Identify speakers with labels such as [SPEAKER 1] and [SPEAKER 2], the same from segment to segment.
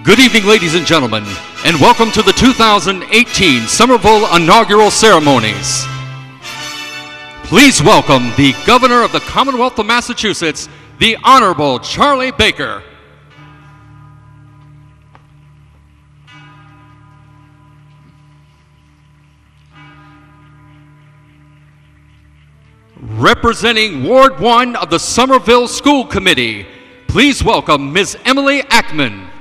[SPEAKER 1] Good evening, ladies and gentlemen, and welcome to the 2018 Somerville Inaugural Ceremonies. Please welcome the Governor of the Commonwealth of Massachusetts, the Honorable Charlie Baker. Representing Ward 1 of the Somerville School Committee, please welcome Ms. Emily Ackman.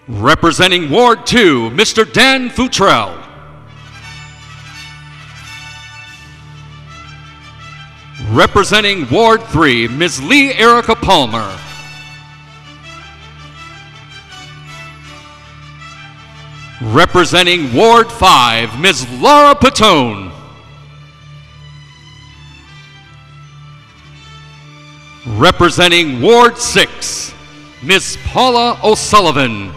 [SPEAKER 1] Representing Ward 2, Mr. Dan Futrell. Representing Ward 3, Ms. Lee Erica Palmer. Representing Ward 5, Ms. Laura Patone. Representing Ward 6, Ms. Paula O'Sullivan.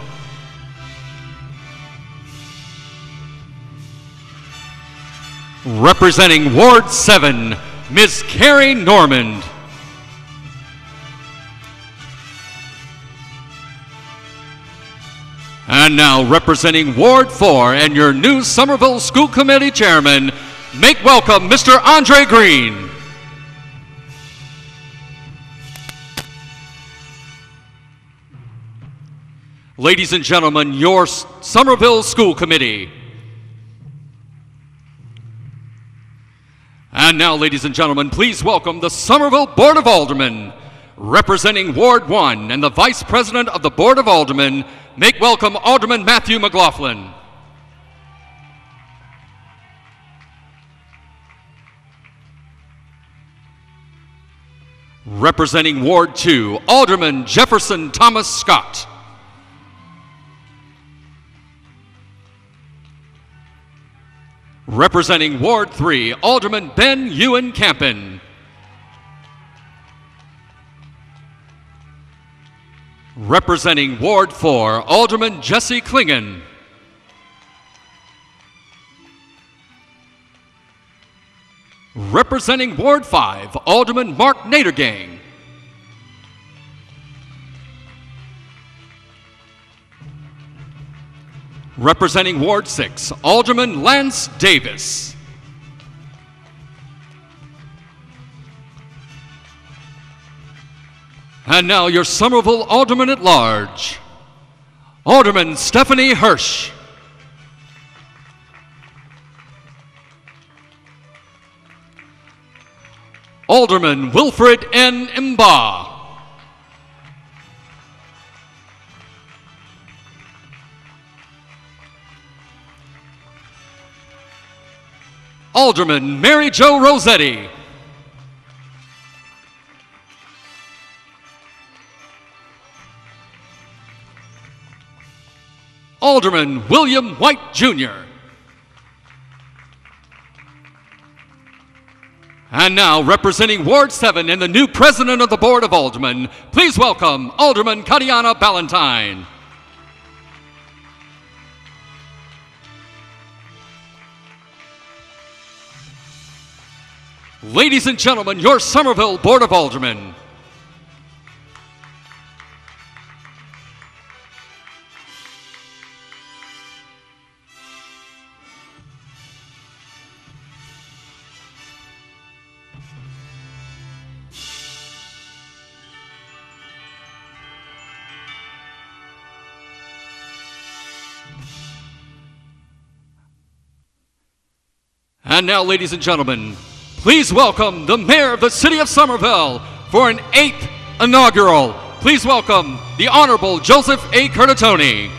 [SPEAKER 1] Representing Ward 7, Ms. Carrie Normand. And now, representing Ward 4 and your new Somerville School Committee Chairman, make welcome Mr. Andre Green. Ladies and gentlemen, your Somerville School Committee. And now, ladies and gentlemen, please welcome the Somerville Board of Aldermen. Representing Ward 1 and the Vice President of the Board of Aldermen, make welcome Alderman Matthew McLaughlin. Representing Ward 2, Alderman Jefferson Thomas Scott. Representing Ward 3, Alderman Ben Ewan Campen. Representing Ward 4, Alderman Jesse Klingon. Representing Ward 5, Alderman Mark Nadergang. Representing Ward 6, Alderman Lance Davis. And now your Somerville Alderman at Large, Alderman Stephanie Hirsch. Alderman Wilfred N. Mba. Alderman Mary Jo Rossetti. Alderman William White, Jr. And now, representing Ward 7 and the new President of the Board of Aldermen, please welcome Alderman Kadiana Ballantyne. Ladies and gentlemen, your Somerville Board of Aldermen. And now, ladies and gentlemen, please welcome the Mayor of the City of Somerville for an 8th inaugural. Please welcome the Honorable Joseph A. Curtatone.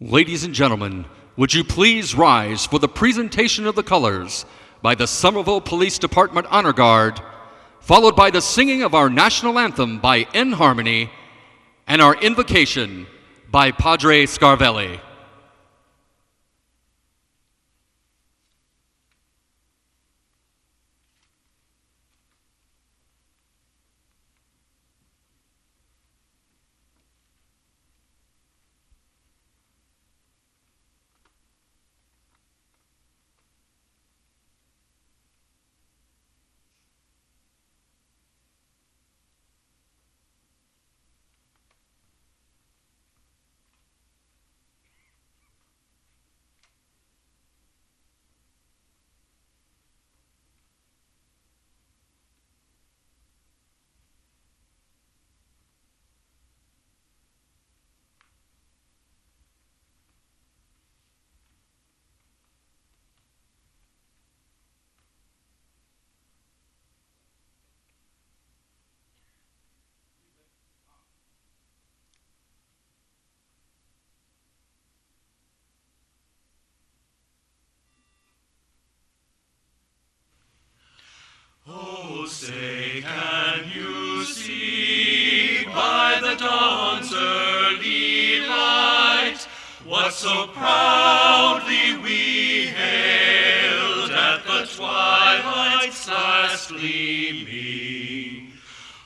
[SPEAKER 1] Ladies and gentlemen, would you please rise for the presentation of the colors by the Somerville Police Department Honor Guard, followed by the singing of our national anthem by In Harmony, and our invocation by Padre Scarvelli.
[SPEAKER 2] Oh, say, can you see by the dawn's early light what so proudly we hailed at the twilight's last gleaming,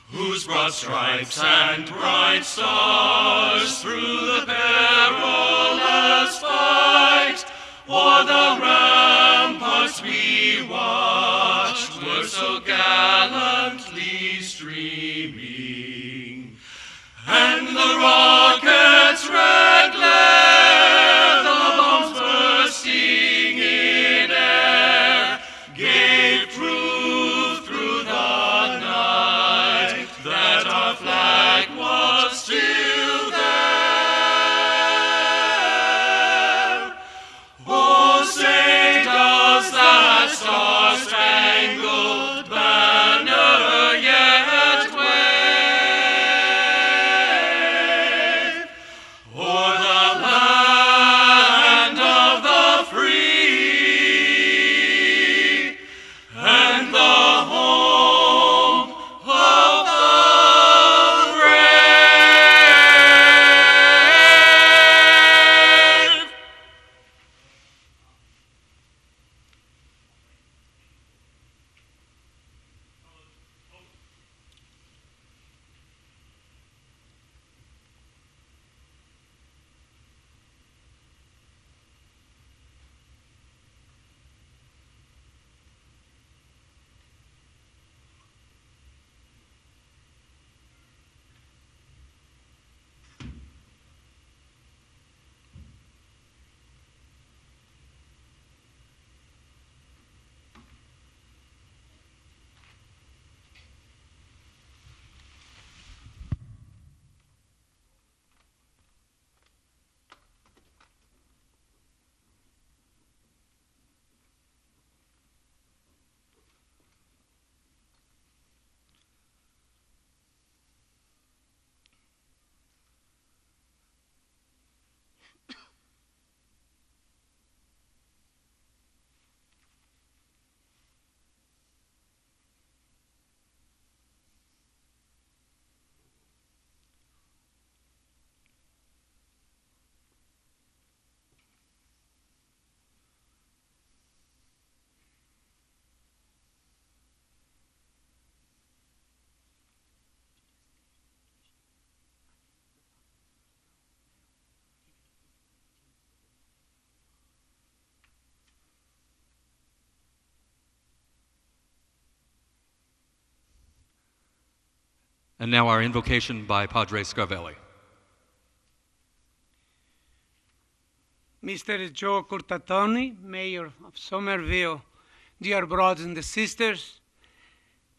[SPEAKER 2] whose broad stripes and bright stars through the perilous fight o'er the ramparts we watched were so gallantly streaming, and the rocket's red glare, the bombs bursting in air, gave proof through the night that our flag was still there. Oh, say, does that star-spangled banner yet wave o'er the land of the free and the home of the brave?
[SPEAKER 1] And now our invocation by Padre Scarvelli.
[SPEAKER 3] Mr. Joe Curtatone, Mayor of Somerville, dear brothers and sisters,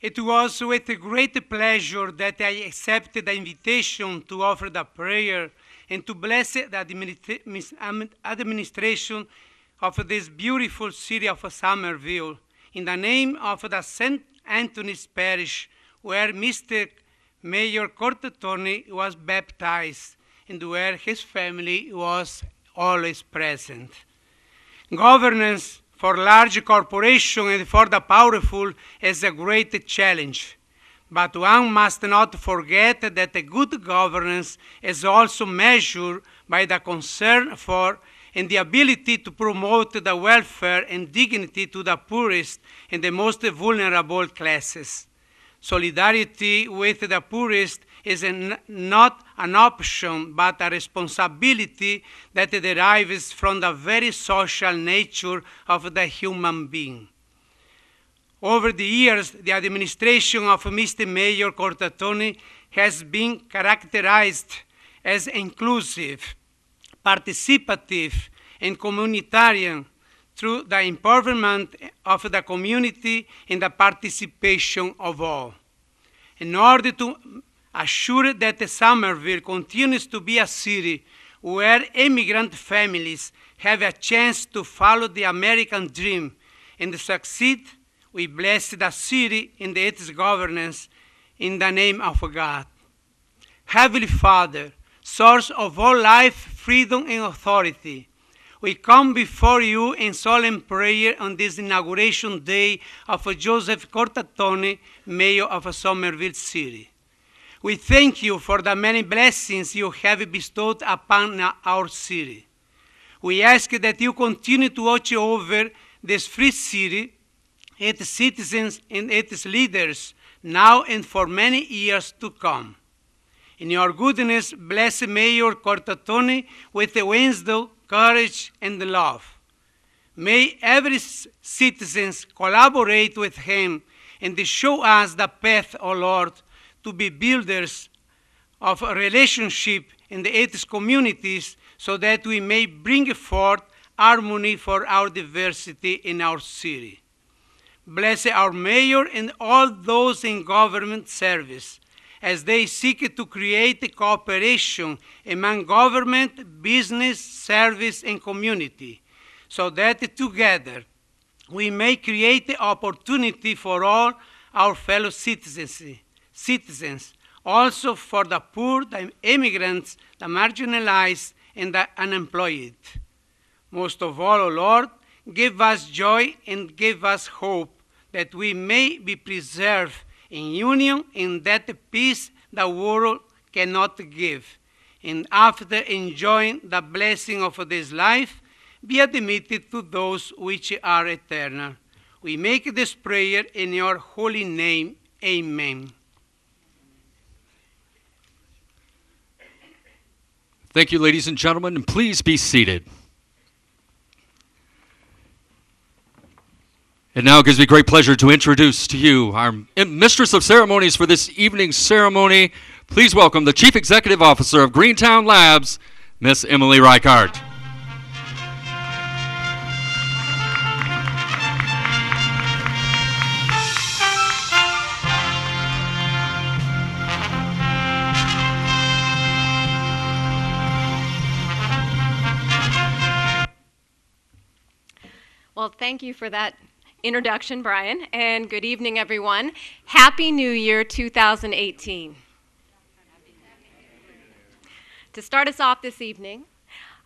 [SPEAKER 3] it was with great pleasure that I accepted the invitation to offer the prayer and to bless the administration of this beautiful city of Somerville in the name of the St. Anthony's Parish, where Mr. Mayor Curtatone was baptized and where his family was always present. Governance for large corporations and for the powerful is a great challenge, But one must not forget that a good governance is also measured by the concern for and the ability to promote the welfare and dignity to the poorest and the most vulnerable classes. Solidarity with the poorest is not an option, but a responsibility that derives from the very social nature of the human being. Over the years, the administration of Mr. Mayor Curtatone has been characterized as inclusive, participative, and communitarian through the empowerment of the community and the participation of all. In order to assure that Somerville continues to be a city where immigrant families have a chance to follow the American dream and succeed, we bless the city and its governance in the name of God. Heavenly Father, source of all life, freedom, and authority, we come before you in solemn prayer on this inauguration day of Joseph Curtatone, Mayor of Somerville City. We thank you for the many blessings you have bestowed upon our city. We ask that you continue to watch over this free city, its citizens and its leaders, now and for many years to come. In your goodness, bless Mayor Curtatone with wisdom, courage, and love. May every citizen collaborate with him and show us the path, O Lord, to be builders of a relationship in its communities so that we may bring forth harmony for our diversity in our city. Bless our mayor and all those in government service as they seek to create cooperation among government, business, service, and community, so that together we may create the opportunity for all our fellow citizens, also for the poor, the immigrants, the marginalized, and the unemployed. Most of all, O Lord, give us joy and give us hope that we may be preserved in union in that peace the world cannot give. And after enjoying the blessing of this life, be admitted to those which are eternal. We make this prayer in your holy name. Amen.
[SPEAKER 1] Thank you, ladies and gentlemen, and please be seated. And now it gives me great pleasure to introduce to you our Mistress of Ceremonies for this evening's ceremony. Please welcome the Chief Executive Officer of Greentown Labs, Miss Emily Reichart.
[SPEAKER 4] Well, thank you for that introduction, Brian, and good evening, everyone. Happy New Year 2018. To start us off this evening,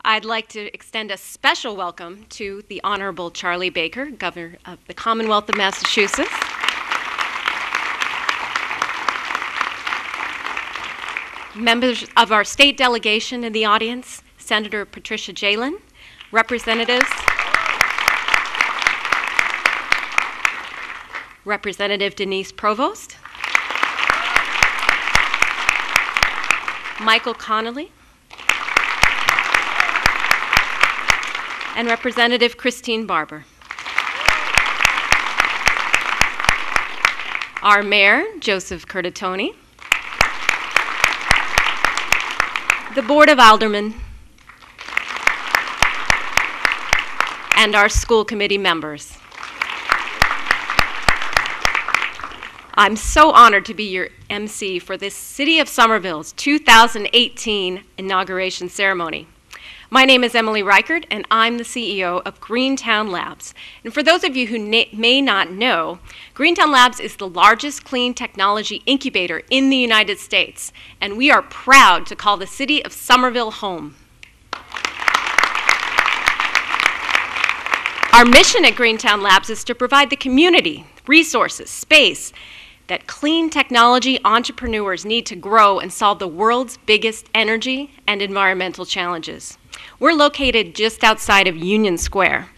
[SPEAKER 4] I'd like to extend a special welcome to the Honorable Charlie Baker, Governor of the Commonwealth of Massachusetts. Members of our state delegation in the audience, Senator Patricia Jalen, representatives, Representative Denise Provost, Michael Connolly, and Representative Christine Barber. Our Mayor, Joseph Curtatone, the Board of Aldermen, and our school committee members. I'm so honored to be your MC for this City of Somerville's 2018 inauguration ceremony. My name is Emily Reichart, and I'm the CEO of Greentown Labs. And for those of you who may not know, Greentown Labs is the largest clean technology incubator in the United States, and we are proud to call the City of Somerville home. Our mission at Greentown Labs is to provide the community resources, space, that clean technology entrepreneurs need to grow and solve the world's biggest energy and environmental challenges. We're located just outside of Union Square.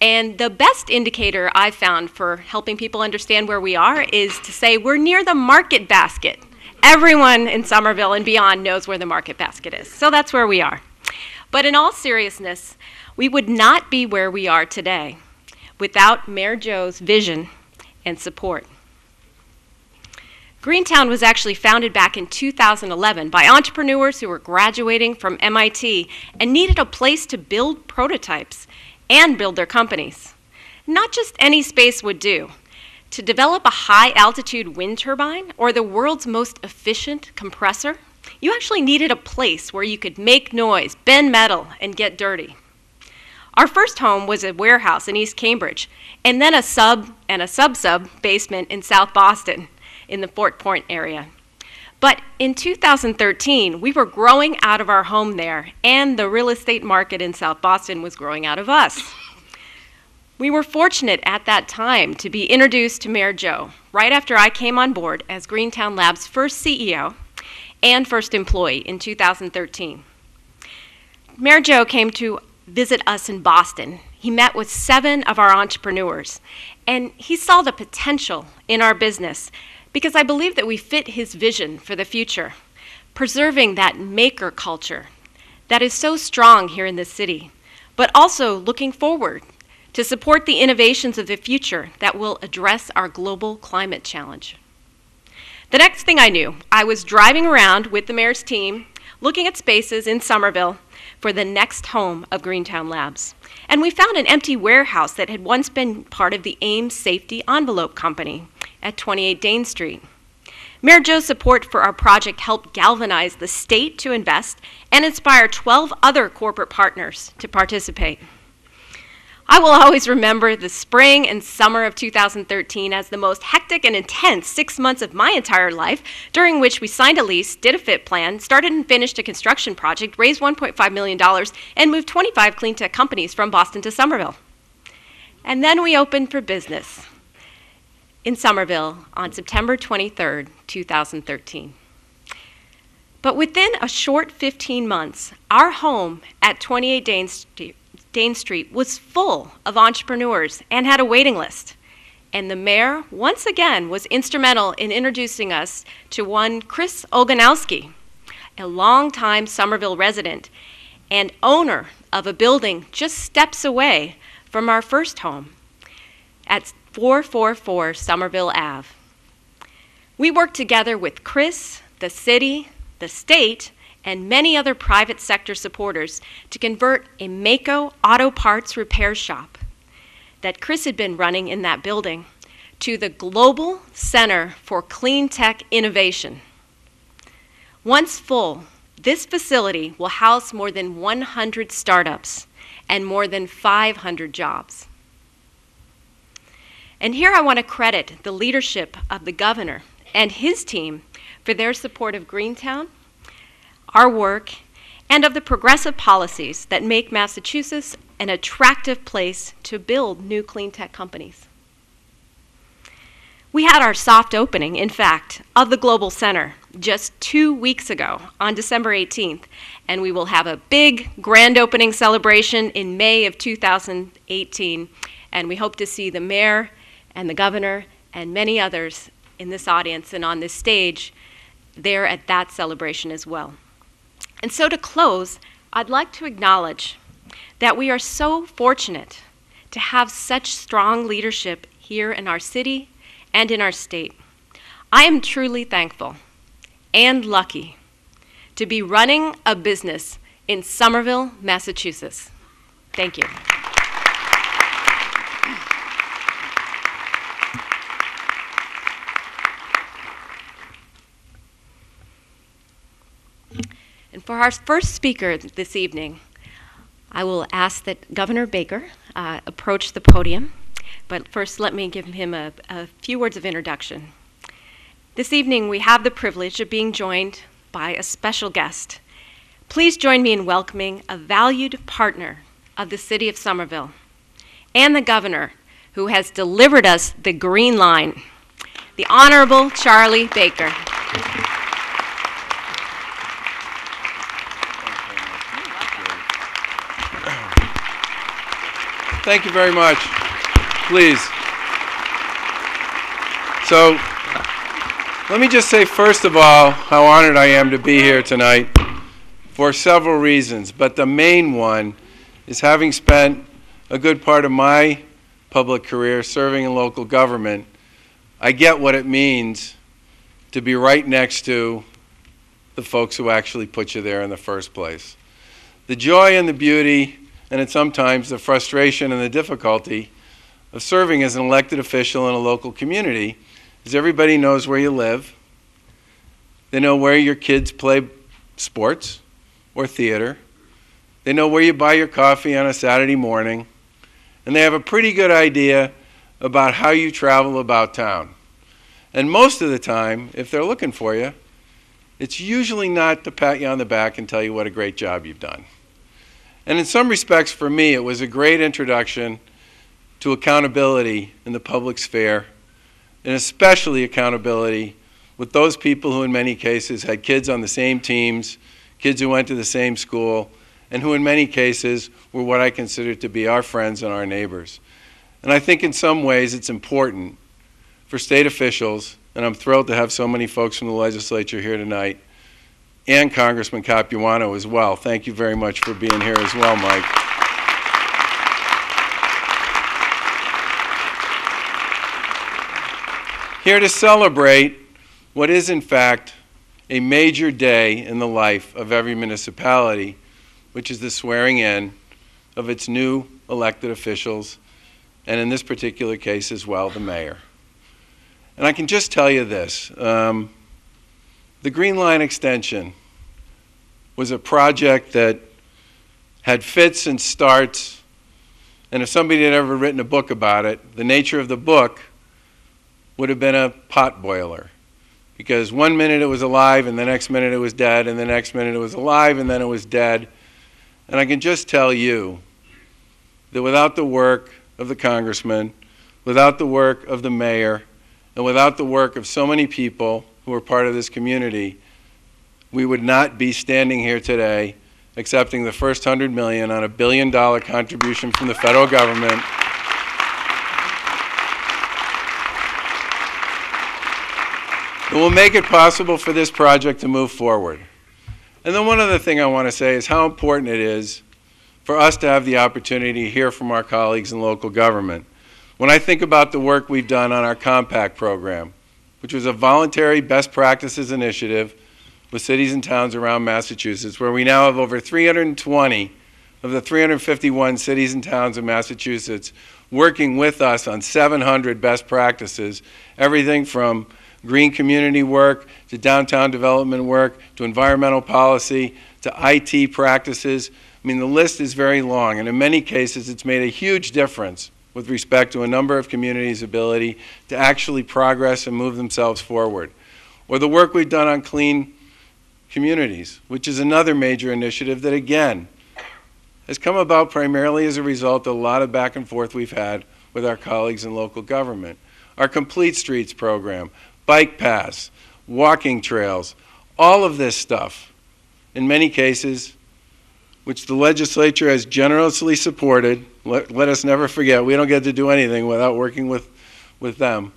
[SPEAKER 4] And the best indicator I've found for helping people understand where we are is to say we're near the market basket. Everyone in Somerville and beyond knows where the market basket is. So that's where we are. But in all seriousness, we would not be where we are today without Mayor Joe's vision and support. Greentown was actually founded back in 2011 by entrepreneurs who were graduating from MIT and needed a place to build prototypes and build their companies. Not just any space would do. To develop a high-altitude wind turbine or the world's most efficient compressor, you actually needed a place where you could make noise, bend metal, and get dirty. Our first home was a warehouse in East Cambridge, and then a sub and a sub-sub basement in South Boston in the Fort Point area. But in 2013, we were growing out of our home there, and the real estate market in South Boston was growing out of us. We were fortunate at that time to be introduced to Mayor Joe right after I came on board as Greentown Lab's first CEO and first employee in 2013. Mayor Joe came to visit us in Boston. He met with 7 of our entrepreneurs, and he saw the potential in our business because I believe that we fit his vision for the future, preserving that maker culture that is so strong here in this city, but also looking forward to support the innovations of the future that will address our global climate challenge. The next thing I knew, I was driving around with the mayor's team, looking at spaces in Somerville for the next home of Greentown Labs. And we found an empty warehouse that had once been part of the AIM Safety Envelope Company at 28 Dane Street. Mayor Joe's support for our project helped galvanize the state to invest and inspire 12 other corporate partners to participate. I will always remember the spring and summer of 2013 as the most hectic and intense 6 months of my entire life, during which we signed a lease, did a fit plan, started and finished a construction project, raised $1.5 million, and moved 25 clean tech companies from Boston to Somerville. And then we opened for business in Somerville on September 23rd, 2013. But within a short 15 months, our home at 28 Dane Street was full of entrepreneurs and had a waiting list. And the mayor, once again, was instrumental in introducing us to one Chris Olganowski, a longtime Somerville resident and owner of a building just steps away from our first home at 444 Somerville Ave. We worked together with Chris, the city, the state, and many other private sector supporters to convert a Mako auto parts repair shop that Chris had been running in that building to the Global Center for Clean Tech Innovation. Once full, this facility will house more than 100 startups and more than 500 jobs. And here I want to credit the leadership of the governor and his team for their support of Greentown, our work, and of the progressive policies that make Massachusetts an attractive place to build new clean tech companies. We had our soft opening, in fact, of the Global Center just 2 weeks ago on December 18th, and we will have a big grand opening celebration in May of 2018, and we hope to see the mayor and the governor and many others in this audience and on this stage there at that celebration as well. And so to close, I'd like to acknowledge that we are so fortunate to have such strong leadership here in our city and in our state. I am truly thankful and lucky to be running a business in Somerville, Massachusetts. Thank you. And for our first speaker this evening, I will ask that Governor Baker approach the podium. But first, let me give him a few words of introduction. This evening, we have the privilege of being joined by a special guest. Please join me in welcoming a valued partner of the city of Somerville and the governor who has delivered us the green line, the Honorable Charlie Baker.
[SPEAKER 5] Thank you very much. Please. So, let me just say first of all how honored I am to be here tonight for several reasons, but the main one is having spent a good part of my public career serving in local government, I get what it means to be right next to the folks who actually put you there in the first place. The joy and the beauty, and sometimes the frustration and the difficulty of serving as an elected official in a local community is everybody knows where you live. They know where your kids play sports or theater. They know where you buy your coffee on a Saturday morning. And they have a pretty good idea about how you travel about town. And most of the time, if they're looking for you, it's usually not to pat you on the back and tell you what a great job you've done. And in some respects, for me, it was a great introduction to accountability in the public sphere, and especially accountability with those people who in many cases had kids on the same teams, kids who went to the same school, and who in many cases were what I consider to be our friends and our neighbors. And I think in some ways it's important for state officials, and I'm thrilled to have so many folks from the legislature here tonight, and Congressman Capuano as well. Thank you very much for being here as well, Mike. Here to celebrate what is in fact a major day in the life of every municipality, which is the swearing in of its new elected officials, and in this particular case as well, the mayor. And I can just tell you this, the Green Line extension was a project that had fits and starts, and if somebody had ever written a book about it, the nature of the book would have been a pot boiler. Because one minute it was alive, and the next minute it was dead, and the next minute it was alive, and then it was dead. And I can just tell you that without the work of the congressman, without the work of the mayor, and without the work of so many people who are part of this community, we would not be standing here today accepting the first $100 million on a $1 billion contribution from the federal government. It will make it possible for this project to move forward. And then one other thing I want to say is how important it is for us to have the opportunity to hear from our colleagues in local government. When I think about the work we've done on our Compact program, which was a voluntary best practices initiative with cities and towns around Massachusetts, where we now have over 320 of the 351 cities and towns in Massachusetts working with us on 700 best practices, everything from green community work, to downtown development work, to environmental policy, to IT practices. I mean, the list is very long, and in many cases it's made a huge difference with respect to a number of communities' ability to actually progress and move themselves forward. Or the work we've done on clean communities, which is another major initiative that, again, has come about primarily as a result of a lot of back and forth we've had with our colleagues in local government. Our Complete Streets program, bike paths, walking trails, all of this stuff, in many cases, which the legislature has generously supported. Let us never forget, we don't get to do anything without working with them.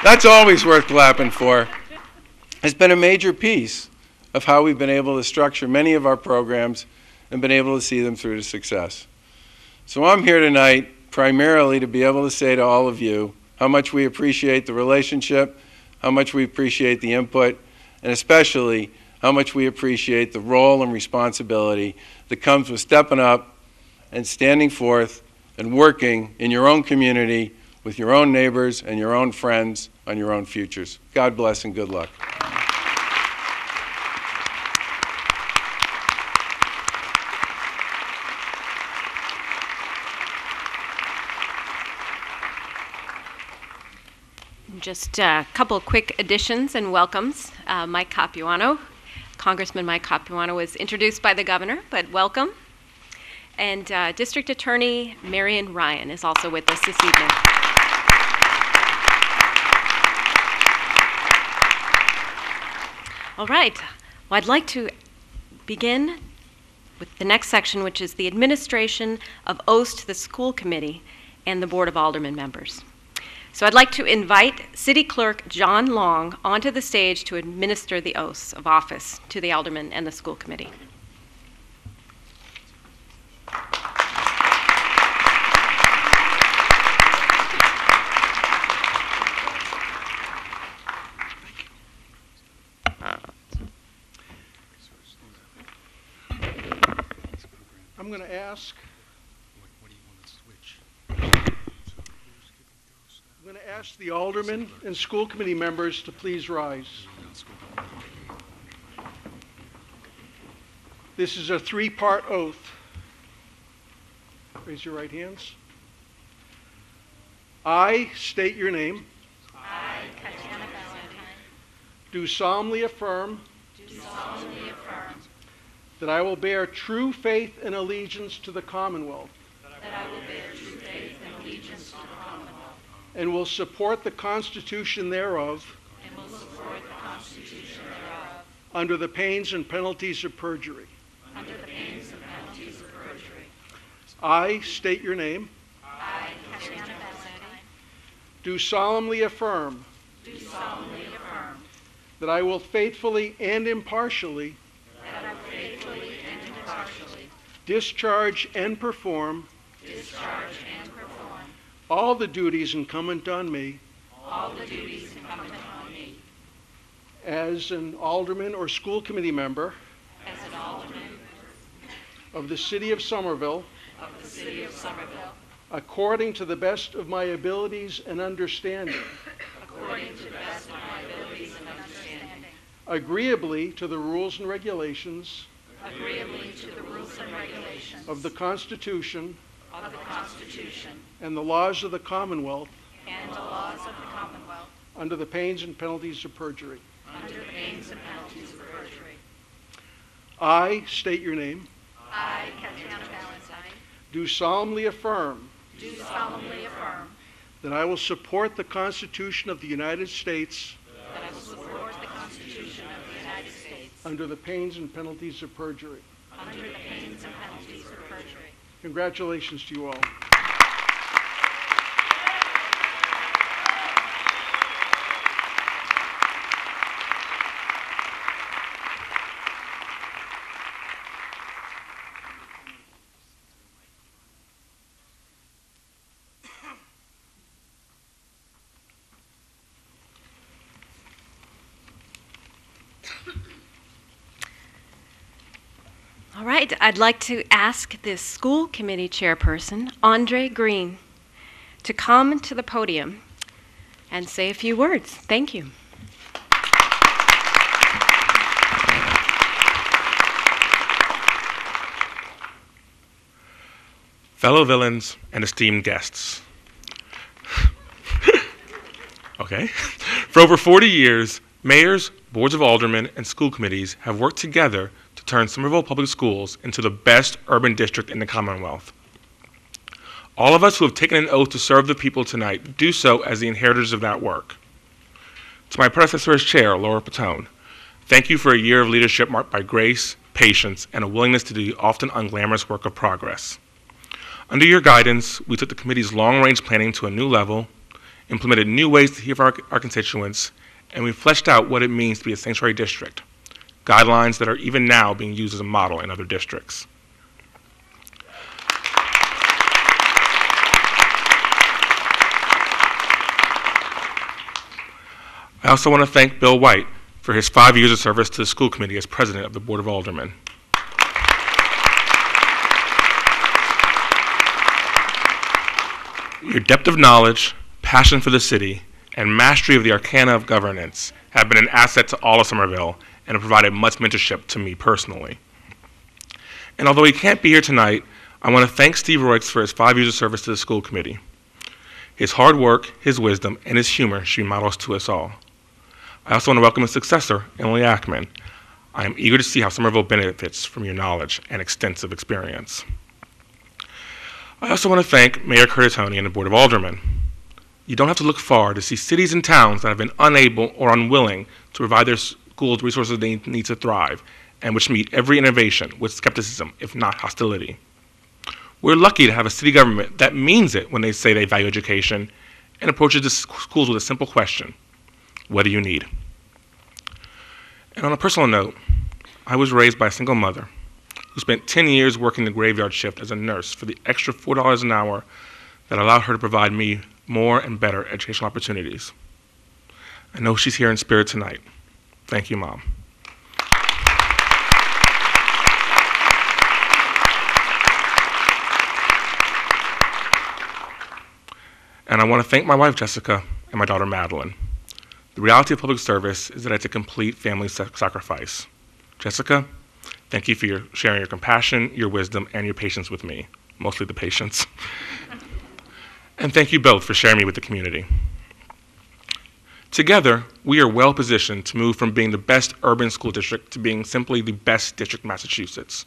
[SPEAKER 5] That's always worth clapping for. It's been a major piece of how we've been able to structure many of our programs and been able to see them through to success. So I'm here tonight primarily to be able to say to all of you how much we appreciate the relationship, how much we appreciate the input, and especially how much we appreciate the role and responsibility that comes with stepping up and standing forth and working in your own community with your own neighbors and your own friends on your own futures. God bless and good luck.
[SPEAKER 4] Just a couple quick additions and welcomes. Mike Capuano, Congressman Mike Capuano was introduced by the governor, but welcome. And District Attorney Marion Ryan is also with us this evening. All right. Well, I'd like to begin with the next section, which is the administration of oaths to the school committee and the Board of Aldermen members. So I'd like to invite City Clerk John Long onto the stage to administer the oaths of office to the aldermen and the school committee.
[SPEAKER 6] I'm going to ask. I'm going to ask the aldermen and school committee members to please rise. This is a three-part oath. Raise your right hands. I state your name.
[SPEAKER 7] I, Tatiana Valentine,
[SPEAKER 6] Do solemnly affirm. That I will bear true faith and allegiance to the Commonwealth. And will support the Constitution thereof. Under the pains and penalties of perjury. I state your name.
[SPEAKER 7] I, Tatiana Valentine,
[SPEAKER 6] Do solemnly affirm. That I will faithfully and impartially. Discharge and perform. All the duties incumbent on me. As an alderman or school committee member. Of the city of Somerville. According to the best of my abilities and understanding. Agreeably to the rules and regulations. Of the Constitution. And the laws of the Commonwealth. Under the pains and penalties of perjury. I state your name.
[SPEAKER 7] I, Tatiana Valentine,
[SPEAKER 6] Do solemnly affirm. That I will support the Constitution of the United States. Under the pains and penalties of perjury. Congratulations to you all.
[SPEAKER 4] All right, I'd like to ask the school committee chairperson, Andre Green, to come to the podium and say a few words. Thank you.
[SPEAKER 8] Fellow villains and esteemed guests. Okay. For over 40 years, mayors, boards of aldermen, and school committees have worked together to turn Somerville Public Schools into the best urban district in the Commonwealth. All of us who have taken an oath to serve the people tonight do so as the inheritors of that work. To my predecessor as chair, Laura Patone, thank you for a year of leadership marked by grace, patience, and a willingness to do the often unglamorous work of progress. Under your guidance, we took the committee's long-range planning to a new level, implemented new ways to hear from our constituents, and we fleshed out what it means to be a sanctuary district, guidelines that are even now being used as a model in other districts. I also want to thank Bill White for his 5 years of service to the school committee as president of the Board of Aldermen. Your depth of knowledge, passion for the city, and mastery of the arcana of governance have been an asset to all of Somerville and have provided much mentorship to me personally. And although he can't be here tonight, I want to thank Steve Royks for his 5 years of service to the school committee. His hard work, his wisdom, and his humor should be models to us all. I also want to welcome his successor, Emily Ackman. I am eager to see how Somerville benefits from your knowledge and extensive experience. I also want to thank Mayor Curtatone and the Board of Aldermen. You don't have to look far to see cities and towns that have been unable or unwilling to provide their schools the resources they need to thrive, and which meet every innovation with skepticism, if not hostility. We're lucky to have a city government that means it when they say they value education and approaches the schools with a simple question: what do you need? And on a personal note, I was raised by a single mother who spent 10 years working the graveyard shift as a nurse for the extra $4 an hour that allowed her to provide me more and better educational opportunities. I know she's here in spirit tonight. Thank you, Mom. And I want to thank my wife, Jessica, and my daughter, Madeline. The reality of public service is that it's a complete family sacrifice. Jessica, thank you for sharing your compassion, your wisdom, and your patience with me, mostly the patience. And thank you both for sharing me with the community. Together, we are well positioned to move from being the best urban school district to being simply the best district in Massachusetts.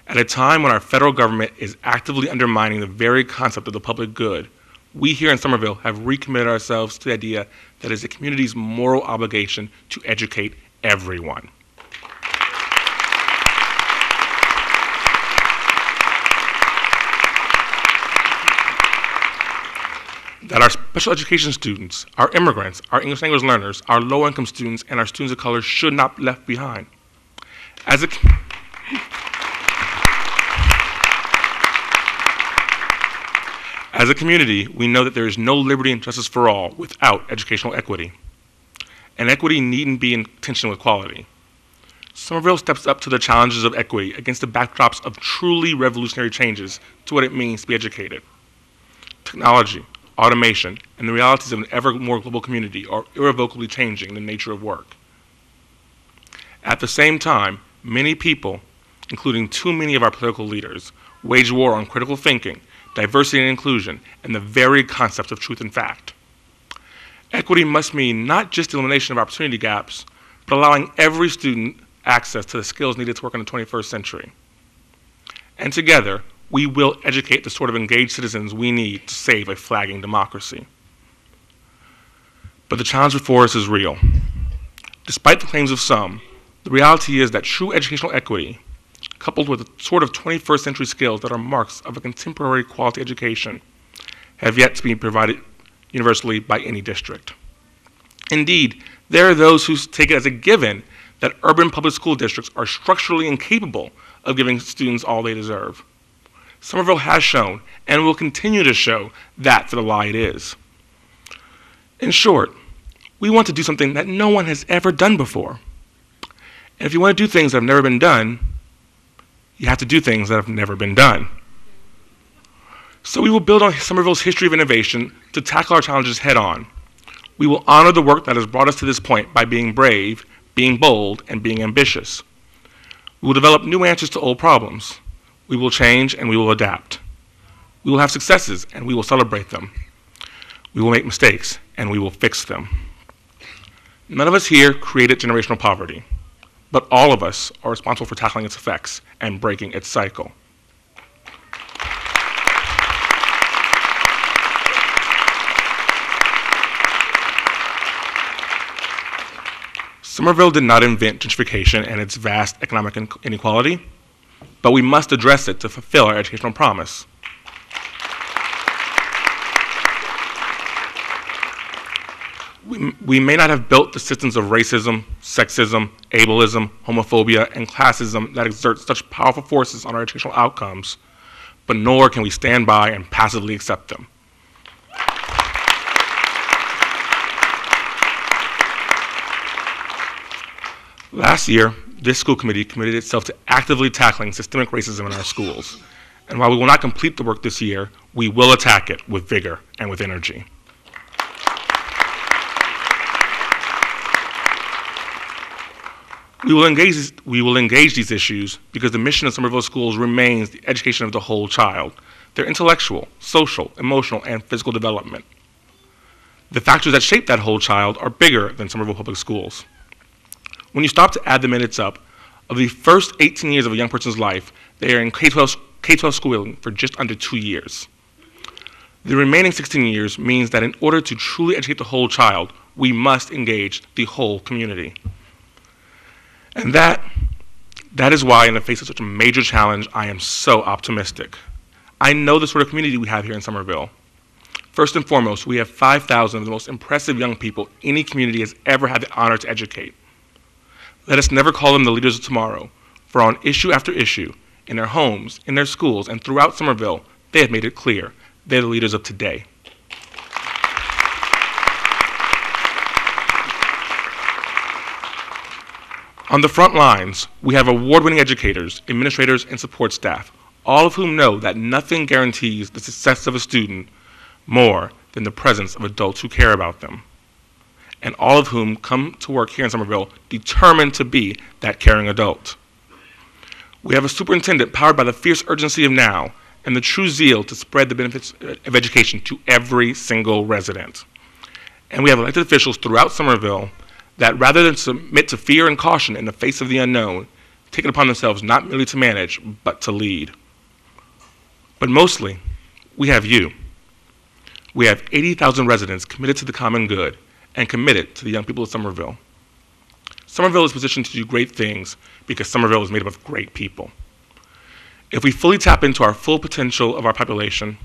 [SPEAKER 8] At a time when our federal government is actively undermining the very concept of the public good, we here in Somerville have recommitted ourselves to the idea that it is the community's moral obligation to educate everyone. That our special education students, our immigrants, our English language learners, our low-income students, and our students of color should not be left behind. As a community, we know that there is no liberty and justice for all without educational equity. And equity needn't be in tension with quality. Somerville steps up to the challenges of equity against the backdrops of truly revolutionary changes to what it means to be educated. Technology, automation, and the realities of an ever more global community are irrevocably changing the nature of work. At the same time, many people, including too many of our political leaders, wage war on critical thinking, diversity and inclusion, and the very concept of truth and fact. Equity must mean not just the elimination of opportunity gaps, but allowing every student access to the skills needed to work in the 21st century. And together, we will educate the sort of engaged citizens we need to save a flagging democracy. But the challenge before us is real. Despite the claims of some, the reality is that true educational equity, coupled with the sort of 21st century skills that are marks of a contemporary quality education, have yet to be provided universally by any district. Indeed, there are those who take it as a given that urban public school districts are structurally incapable of giving students all they deserve. Somerville has shown, and will continue to show, that for the lie it is. In short, we want to do something that no one has ever done before. And if you want to do things that have never been done, you have to do things that have never been done. So we will build on Somerville's history of innovation to tackle our challenges head on. We will honor the work that has brought us to this point by being brave, being bold, and being ambitious. We will develop new answers to old problems. We will change and we will adapt. We will have successes and we will celebrate them. We will make mistakes and we will fix them. None of us here created generational poverty, but all of us are responsible for tackling its effects and breaking its cycle. Somerville did not invent gentrification and its vast economic inequality, but we must address it to fulfill our educational promise. We may not have built the systems of racism, sexism, ableism, homophobia, and classism that exert such powerful forces on our educational outcomes, but nor can we stand by and passively accept them. Last year, this school committee committed itself to actively tackling systemic racism in our schools. And while we will not complete the work this year, we will attack it with vigor and with energy. We will engage these issues because the mission of Somerville schools remains the education of the whole child, their intellectual, social, emotional, and physical development. The factors that shape that whole child are bigger than Somerville Public Schools. When you stop to add the minutes up, of the first 18 years of a young person's life, they are in K-12 K-12 schooling for just under 2 years. The remaining 16 years means that in order to truly educate the whole child, we must engage the whole community. And that is why, in the face of such a major challenge, I am so optimistic. I know the sort of community we have here in Somerville. First and foremost, we have 5,000 of the most impressive young people any community has ever had the honor to educate. Let us never call them the leaders of tomorrow, for on issue after issue, in their homes, in their schools, and throughout Somerville, they have made it clear they're the leaders of today. On the front lines, we have award-winning educators, administrators, and support staff, all of whom know that nothing guarantees the success of a student more than the presence of adults who care about them, and all of whom come to work here in Somerville determined to be that caring adult. We have a superintendent powered by the fierce urgency of now and the true zeal to spread the benefits of education to every single resident. And we have elected officials throughout Somerville that, rather than submit to fear and caution in the face of the unknown, take it upon themselves not merely to manage, but to lead. But mostly, we have you. We have 80,000 residents committed to the common good and committed to the young people of Somerville. Somerville is positioned to do great things because Somerville is made up of great people. If we fully tap into our full potential of our population,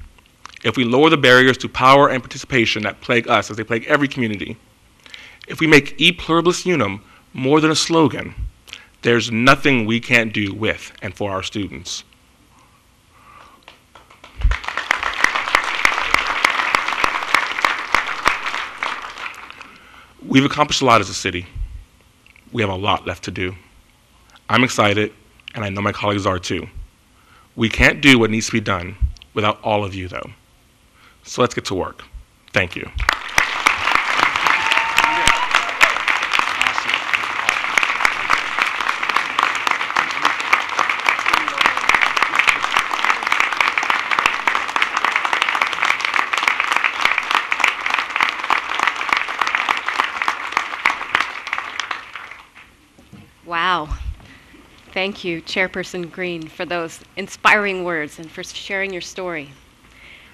[SPEAKER 8] if we lower the barriers to power and participation that plague us as they plague every community, if we make E pluribus unum more than a slogan, there's nothing we can't do with and for our students. We've accomplished a lot as a city. We have a lot left to do. I'm excited, and I know my colleagues are too. We can't do what needs to be done without all of you, though. So let's get to work. Thank you.
[SPEAKER 4] Wow. Thank you, Chairperson Green, for those inspiring words and for sharing your story.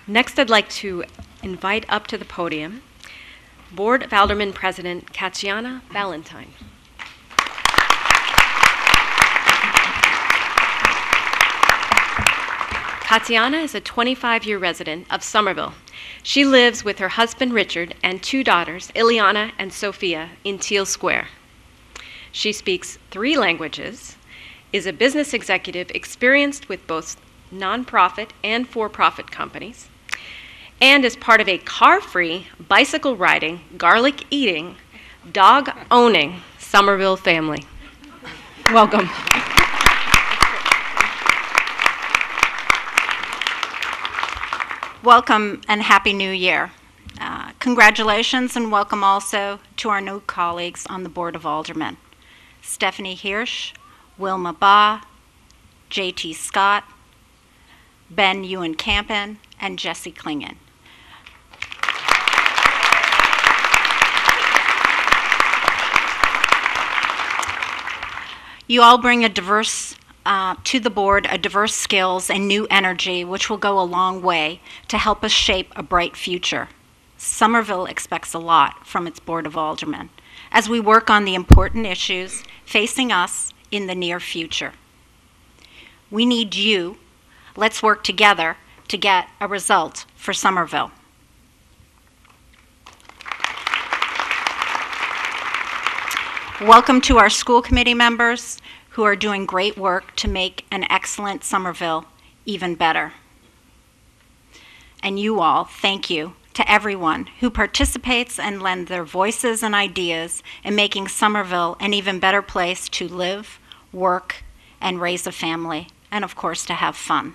[SPEAKER 4] Next, I'd like to invite up to the podium Board of Aldermen President Katiana Valentine. Katiana is a 25-year resident of Somerville. She lives with her husband Richard and 2 daughters, Ileana and Sophia, in Teal Square. She speaks 3 languages, is a business executive experienced with both nonprofit and for-profit companies, and is part of a car-free, bicycle-riding, garlic-eating, dog-owning Somerville family. Welcome.
[SPEAKER 7] Welcome and Happy New Year. Congratulations and welcome also to our new colleagues on the Board of Aldermen. Stephanie Hirsch, Wilma Ba, J.T. Scott, Ben Ewan Campen, and Jesse Klingen. You all bring a diverse to the board, a diverse skills and new energy, which will go a long way to help us shape a bright future. Somerville expects a lot from its Board of Aldermen as we work on the important issues facing us in the near future. We need you. Let's work together to get a result for Somerville. Welcome to our school committee members who are doing great work to make an excellent Somerville even better. And you all, thank you to everyone who participates and lend their voices and ideas in making Somerville an even better place to live, work, and raise a family, and of course to have fun.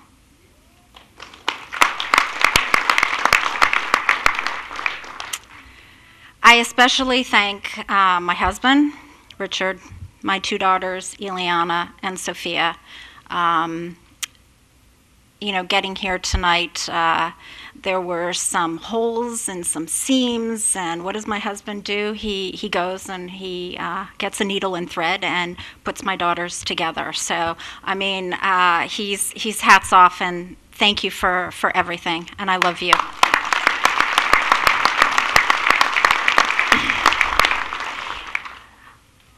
[SPEAKER 7] I especially thank my husband, Richard, my 2 daughters, Ileana and Sophia. Getting here tonight, There were some holes and some seams, and what does my husband do? He goes and he gets a needle and thread and puts my daughters together. So, I mean, he's hats off, and thank you for everything, and I love you.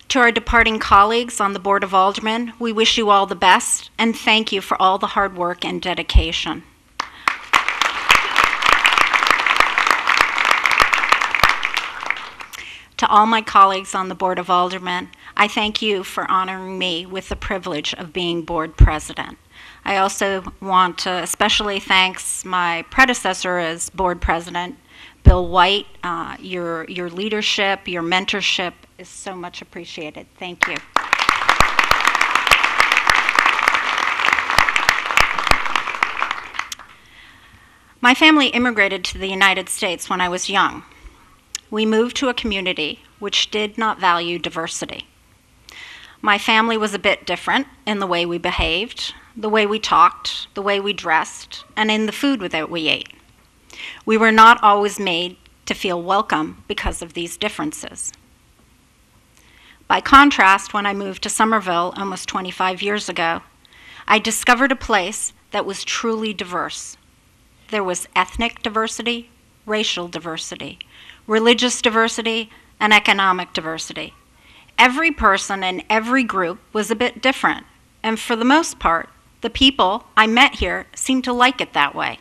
[SPEAKER 7] To our departing colleagues on the Board of Aldermen, we wish you all the best, and thank you for all the hard work and dedication. To all my colleagues on the Board of Aldermen, I thank you for honoring me with the privilege of being board president. I also want to especially thank my predecessor as board president, Bill White. Your leadership, your mentorship is so much appreciated. Thank you. My family immigrated to the United States when I was young. We moved to a community which did not value diversity. My family was a bit different in the way we behaved, the way we talked, the way we dressed, and in the food that we ate. We were not always made to feel welcome because of these differences. By contrast, when I moved to Somerville almost 25 years ago, I discovered a place that was truly diverse. There was ethnic diversity, racial diversity, religious diversity, and economic diversity. Every person in every group was a bit different, and for the most part, the people I met here seemed to like it that way.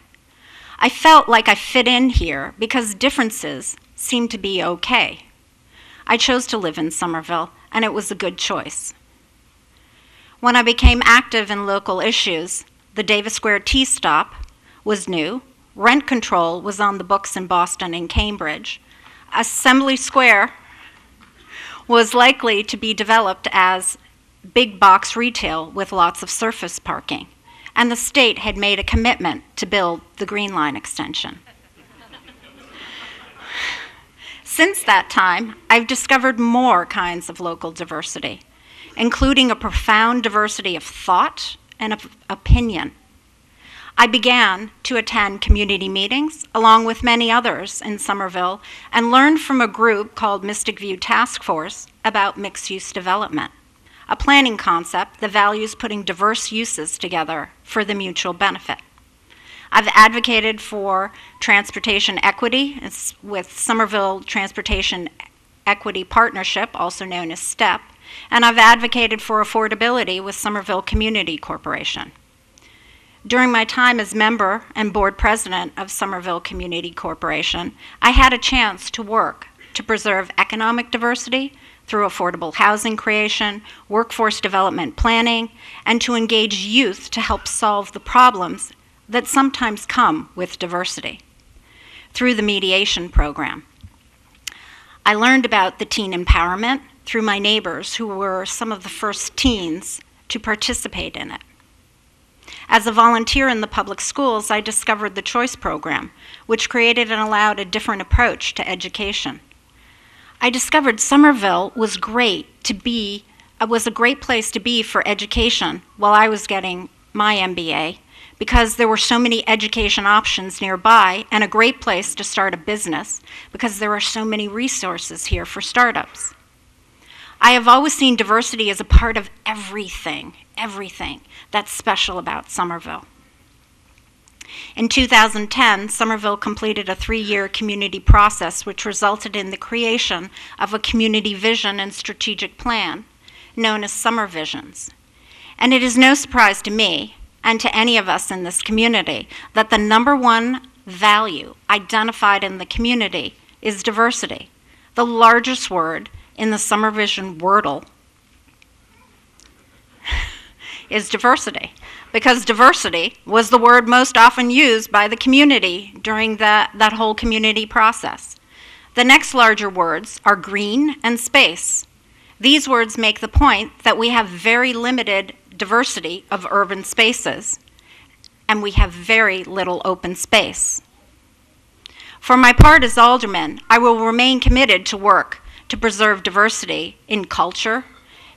[SPEAKER 7] I felt like I fit in here because differences seemed to be okay. I chose to live in Somerville, and it was a good choice. When I became active in local issues, the Davis Square Tea Stop was new, rent control was on the books in Boston and Cambridge, Assembly Square was likely to be developed as big box retail with lots of surface parking, and the state had made a commitment to build the Green Line extension. Since that time, I've discovered more kinds of local diversity, including a profound diversity of thought and of opinion. I began to attend community meetings, along with many others in Somerville, and learned from a group called Mystic View Task Force about mixed-use development, a planning concept that values putting diverse uses together for the mutual benefit. I've advocated for transportation equity with Somerville Transportation Equity Partnership, also known as STEP, and I've advocated for affordability with Somerville Community Corporation. During my time as member and board president of Somerville Community Corporation, I had a chance to work to preserve economic diversity through affordable housing creation, workforce development planning, and to engage youth to help solve the problems that sometimes come with diversity through the mediation program. I learned about the teen empowerment through my neighbors who were some of the first teens to participate in it. As a volunteer in the public schools, I discovered the Choice program, which created and allowed a different approach to education. I discovered Somerville was a great place to be for education while I was getting my MBA, because there were so many education options nearby and a great place to start a business because there are so many resources here for startups. I have always seen diversity as a part of everything that's special about Somerville. In 2010, Somerville completed a 3-year community process which resulted in the creation of a community vision and strategic plan known as Summer Visions. And it is no surprise to me and to any of us in this community that the #1 value identified in the community is diversity. The largest word in the Summer Vision Wordle is diversity, because diversity was the word most often used by the community during that whole community process. The next larger words are green and space. These words make the point that we have very limited diversity of urban spaces, and we have very little open space. For my part as alderman, I will remain committed to work to preserve diversity in culture,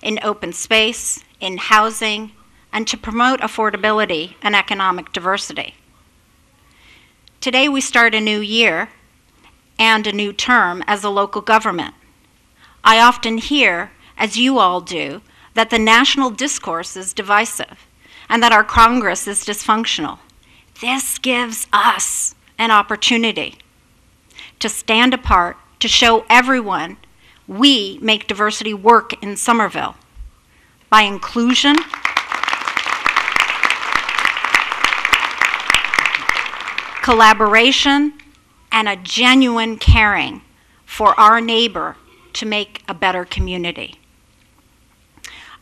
[SPEAKER 7] in open space, in housing, and to promote affordability and economic diversity. Today we start a new year and a new term as a local government. I often hear, as you all do, that the national discourse is divisive and that our Congress is dysfunctional. This gives us an opportunity to stand apart, to show everyone we make diversity work in Somerville by inclusion, collaboration, and a genuine caring for our neighbor to make a better community.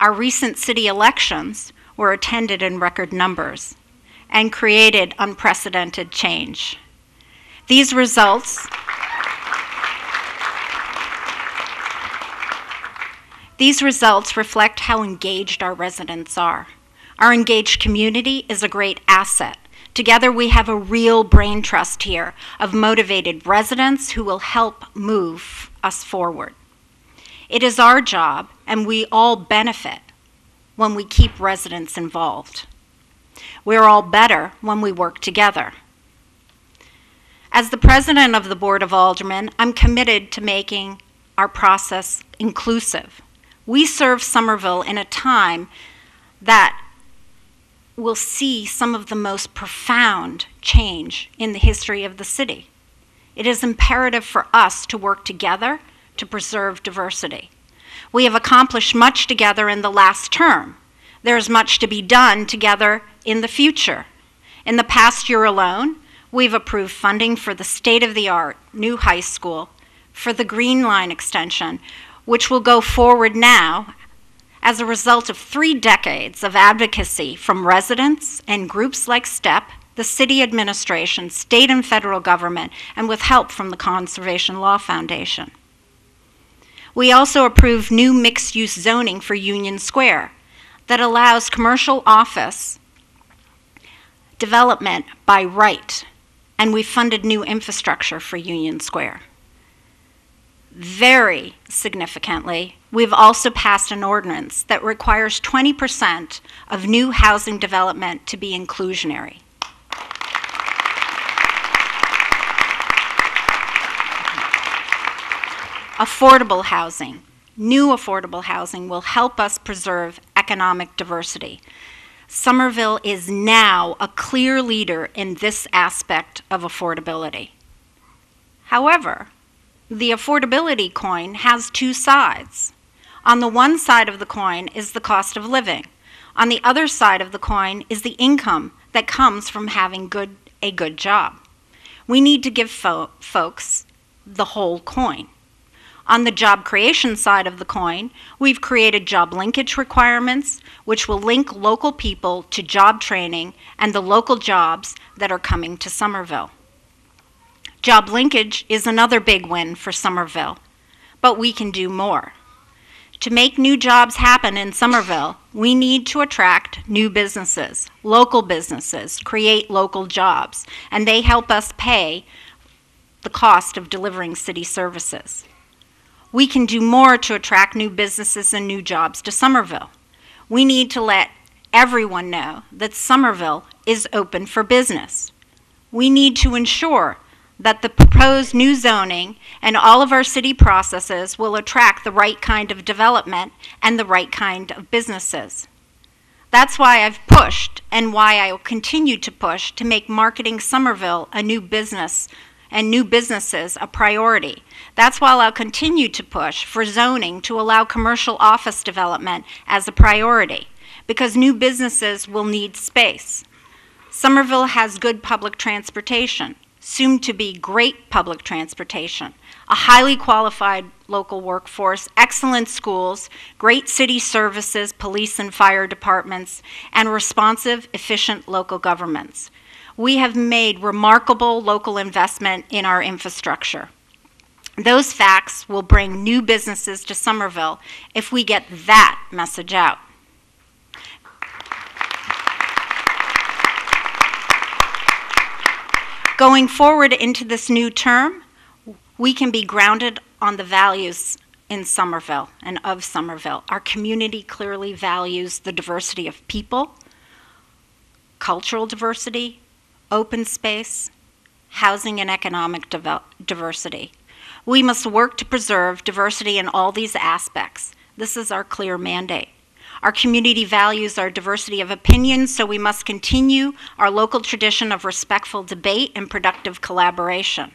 [SPEAKER 7] Our recent city elections were attended in record numbers and created unprecedented change. These results reflect how engaged our residents are. Our engaged community is a great asset. Together we have a real brain trust here of motivated residents who will help move us forward. It is our job, and we all benefit when we keep residents involved. We're all better when we work together. As the president of the Board of Aldermen, I'm committed to making our process inclusive. We serve Somerville in a time that will see some of the most profound change in the history of the city. It is imperative for us to work together to preserve diversity. We have accomplished much together in the last term. There is much to be done together in the future. In the past year alone, we've approved funding for the state-of-the-art new high school, for the Green Line extension, which will go forward now as a result of 3 decades of advocacy from residents and groups like STEP, the city administration, state and federal government, and with help from the Conservation Law Foundation. We also approved new mixed-use zoning for Union Square that allows commercial office development by right, and we funded new infrastructure for Union Square. Very significantly, we've also passed an ordinance that requires 20% of new housing development to be inclusionary. Affordable housing, new affordable housing will help us preserve economic diversity. Somerville is now a clear leader in this aspect of affordability. However, the affordability coin has 2 sides. On the one side of the coin is the cost of living. On the other side of the coin is the income that comes from having a good job. We need to give folks the whole coin. On the job creation side of the coin, we've created job linkage requirements, which will link local people to job training and the local jobs that are coming to Somerville. Job linkage is another big win for Somerville, but we can do more. To make new jobs happen in Somerville, we need to attract new businesses, local businesses, create local jobs, and they help us pay the cost of delivering city services. We can do more to attract new businesses and new jobs to Somerville. We need to let everyone know that Somerville is open for business. We need to ensure that the proposed new zoning and all of our city processes will attract the right kind of development and the right kind of businesses. That's why I've pushed and why I will continue to push to make marketing Somerville a new business and new businesses a priority. That's why I'll continue to push for zoning to allow commercial office development as a priority, because new businesses will need space. Somerville has good public transportation, soon to be great public transportation, a highly qualified local workforce, excellent schools, great city services, police and fire departments, and responsive, efficient local governments. We have made remarkable local investment in our infrastructure. Those facts will bring new businesses to Somerville if we get that message out. Going forward into this new term, we can be grounded on the values in Somerville and of Somerville. Our community clearly values the diversity of people, cultural diversity, open space, housing and economic diversity. We must work to preserve diversity in all these aspects. This is our clear mandate. Our community values our diversity of opinions, so we must continue our local tradition of respectful debate and productive collaboration.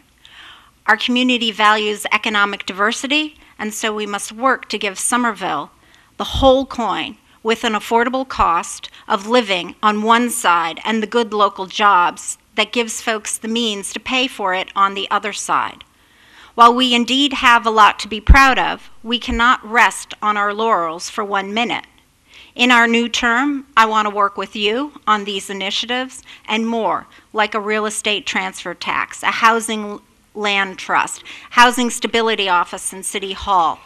[SPEAKER 7] Our community values economic diversity, and so we must work to give Somerville the whole coin with an affordable cost of living on one side and the good local jobs that gives folks the means to pay for it on the other side. While we indeed have a lot to be proud of, we cannot rest on our laurels for 1 minute. In our new term, I want to work with you on these initiatives and more, like a real estate transfer tax, a housing land trust, housing stability office in City Hall,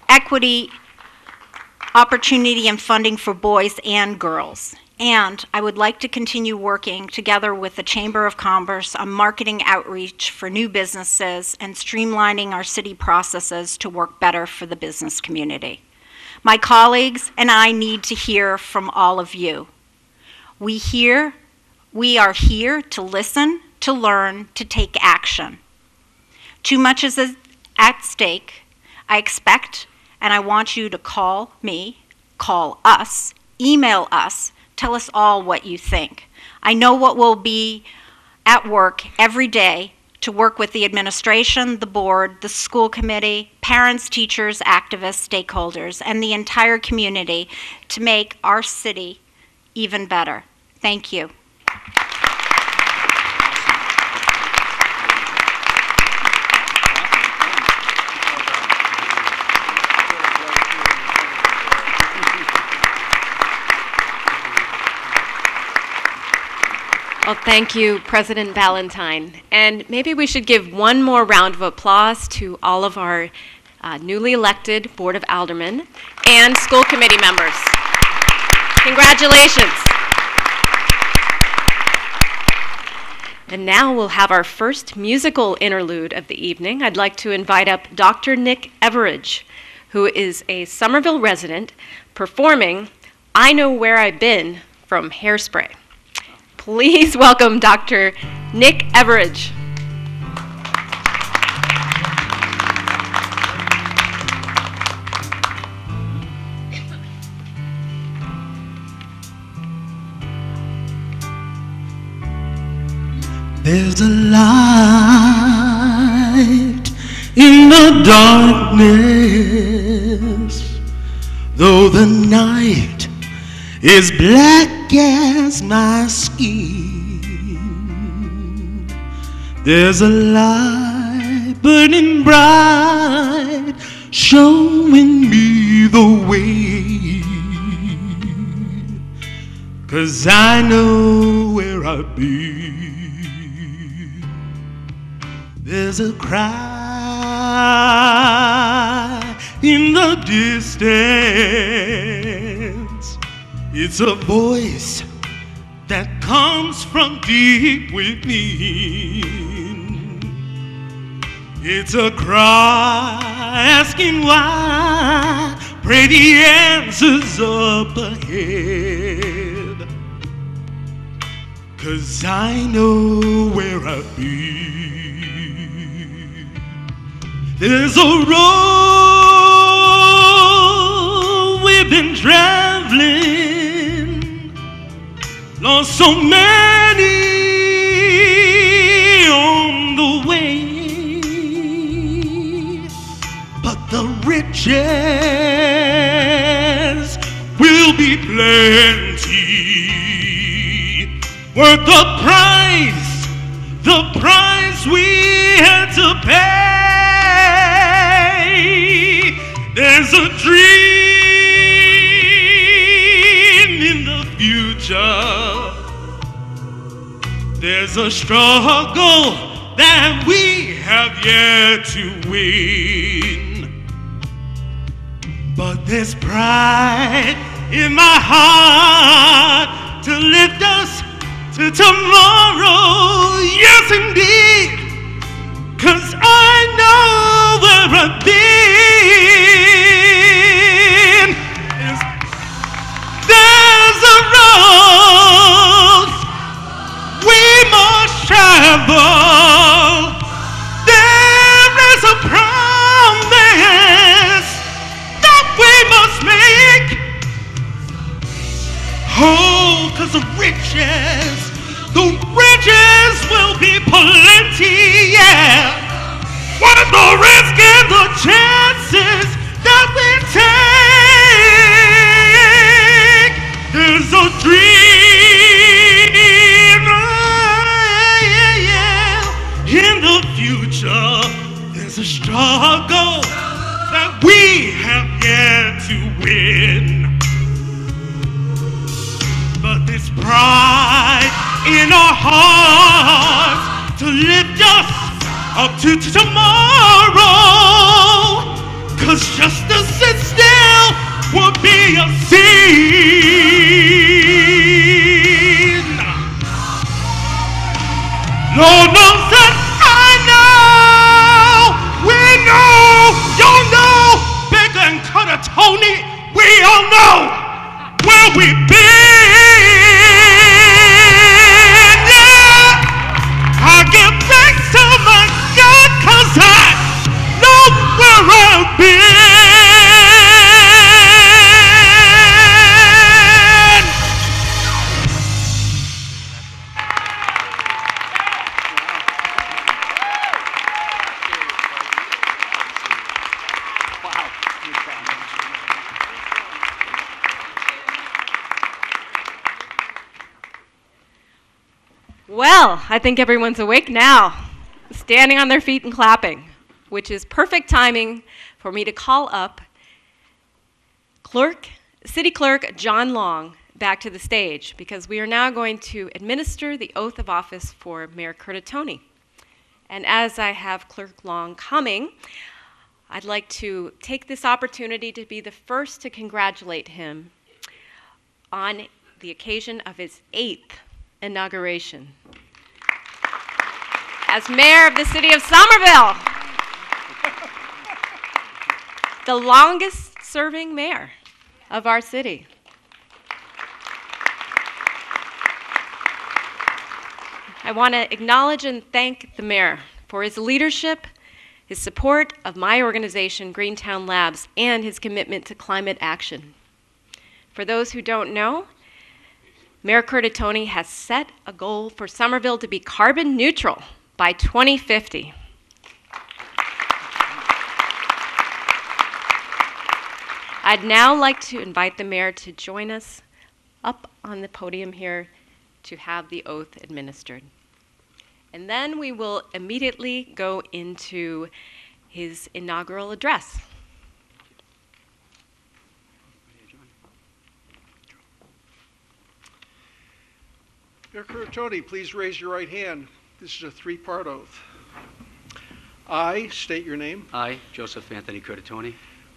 [SPEAKER 7] equity, opportunity and funding for boys and girls. And I would like to continue working together with the Chamber of Commerce on marketing outreach for new businesses and streamlining our city processes to work better for the business community. My colleagues and I need to hear from all of you. We are here to listen, to learn, to take action. Too much is at stake. I expect and I want you to call me, call us, email us, tell us all what you think. I know what will be at work every day to work with the administration, the board, the school committee, parents, teachers, activists, stakeholders, and the entire community to make our city even better. Thank you.
[SPEAKER 4] Well, thank you, President Valentine. And maybe we should give one more round of applause to all of our newly elected Board of Aldermen and school committee members. Congratulations. And now we'll have our first musical interlude of the evening. I'd like to invite up Dr. Nick Everidge, who is a Somerville resident, performing I Know Where I've Been from Hairspray. Please welcome Dr. Nick Everidge.
[SPEAKER 2] There's a light in the darkness, though the night is black as my skin. There's a light burning bright, showing me the way, 'cause I know where I've been. There's a cry in the distance. It's a voice that comes from deep within. It's a cry asking why, pray the answer's up ahead. 'Cause I know where I've been. There's a road we've been traveling, lost so many on the way, but the riches will be plenty, worth the price we had to pay. There's a dream in the future. There's a struggle that we have yet to win. But there's pride in my heart to lift us to tomorrow. Yes, indeed. 'Cause I know where I've been. There's a road we must travel. yes. The riches will be plenty, yeah. What the risk and the chances that we take? There's a dream, yeah. In the future, there's a struggle that we have yet to win. But this pride in our hearts to lift us up to tomorrow, 'cause just to sit still would be a sin. Lord knows that I know, we know, you know, Big and Curtatone, we all know where we've been. I give thanks to my God, 'cause I know where I've been.
[SPEAKER 4] Well, I think everyone's awake now, standing on their feet and clapping, which is perfect timing for me to call up City Clerk John Long back to the stage, because we are now going to administer the oath of office for Mayor Curtatone. And as I have Clerk Long coming, I'd like to take this opportunity to be the first to congratulate him on the occasion of his 8th inauguration as mayor of the city of Somerville, the longest serving mayor of our city. I want to acknowledge and thank the mayor for his leadership, his support of my organization, Greentown Labs, and his commitment to climate action. For those who don't know, Mayor Curtatone has set a goal for Somerville to be carbon neutral by 2050. I'd now like to invite the mayor to join us up on the podium here to have the oath administered. And then we will immediately go into his inaugural address.
[SPEAKER 6] Mayor Curtatone, please raise your right hand. This is a 3-part oath. I state your name.
[SPEAKER 9] I, Joseph Anthony Curtatone,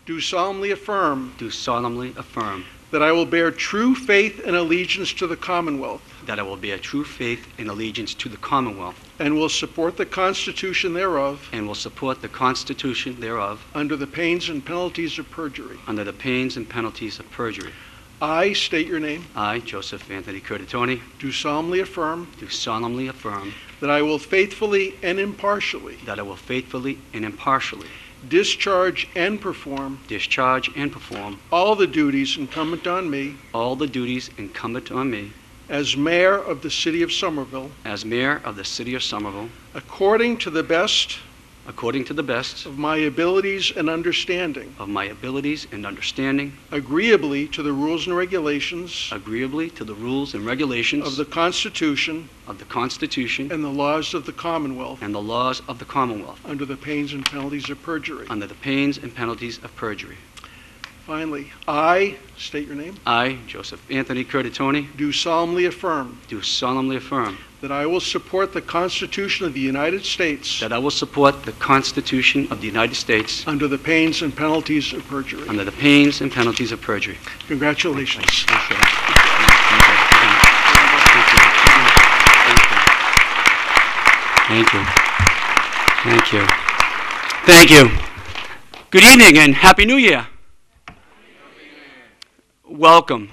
[SPEAKER 6] Do solemnly affirm
[SPEAKER 9] do solemnly affirm
[SPEAKER 6] that I will bear true faith and allegiance to the Commonwealth
[SPEAKER 9] that I will bear true faith and allegiance to the Commonwealth
[SPEAKER 6] and will support the Constitution thereof
[SPEAKER 9] and will support the Constitution thereof
[SPEAKER 6] under the pains and penalties of perjury.
[SPEAKER 9] under the pains and penalties of perjury.
[SPEAKER 6] I state your name.
[SPEAKER 9] I, Joseph Anthony Curtatone,
[SPEAKER 6] Do solemnly affirm
[SPEAKER 9] do solemnly affirm
[SPEAKER 6] that I will faithfully and impartially
[SPEAKER 9] that I will faithfully and impartially
[SPEAKER 6] discharge and perform
[SPEAKER 9] discharge and perform
[SPEAKER 6] all the duties incumbent on me
[SPEAKER 9] all the duties incumbent on me
[SPEAKER 6] as mayor of the city of Somerville,
[SPEAKER 9] as mayor of the city of Somerville,
[SPEAKER 6] according to the best
[SPEAKER 9] according to the best
[SPEAKER 6] of my abilities and understanding,
[SPEAKER 9] of my abilities and understanding,
[SPEAKER 6] agreeably to the rules and regulations
[SPEAKER 9] agreeably to the rules and regulations
[SPEAKER 6] of the Constitution
[SPEAKER 9] of the Constitution
[SPEAKER 6] and the laws of the Commonwealth,
[SPEAKER 9] and the laws of the Commonwealth,
[SPEAKER 6] under the pains and penalties of perjury.
[SPEAKER 9] under the pains and penalties of perjury.
[SPEAKER 6] Finally, I state your name.
[SPEAKER 9] I, Joseph Anthony Curtatone,
[SPEAKER 6] Do solemnly affirm
[SPEAKER 9] do solemnly affirm
[SPEAKER 6] that I will support the Constitution of the United States
[SPEAKER 9] that I will support the Constitution of the United States
[SPEAKER 6] under the pains and penalties of perjury.
[SPEAKER 9] under the pains and penalties of perjury.
[SPEAKER 6] Congratulations.
[SPEAKER 9] Thank you. Thank you. Thank you. Good evening and Happy New Year. Welcome.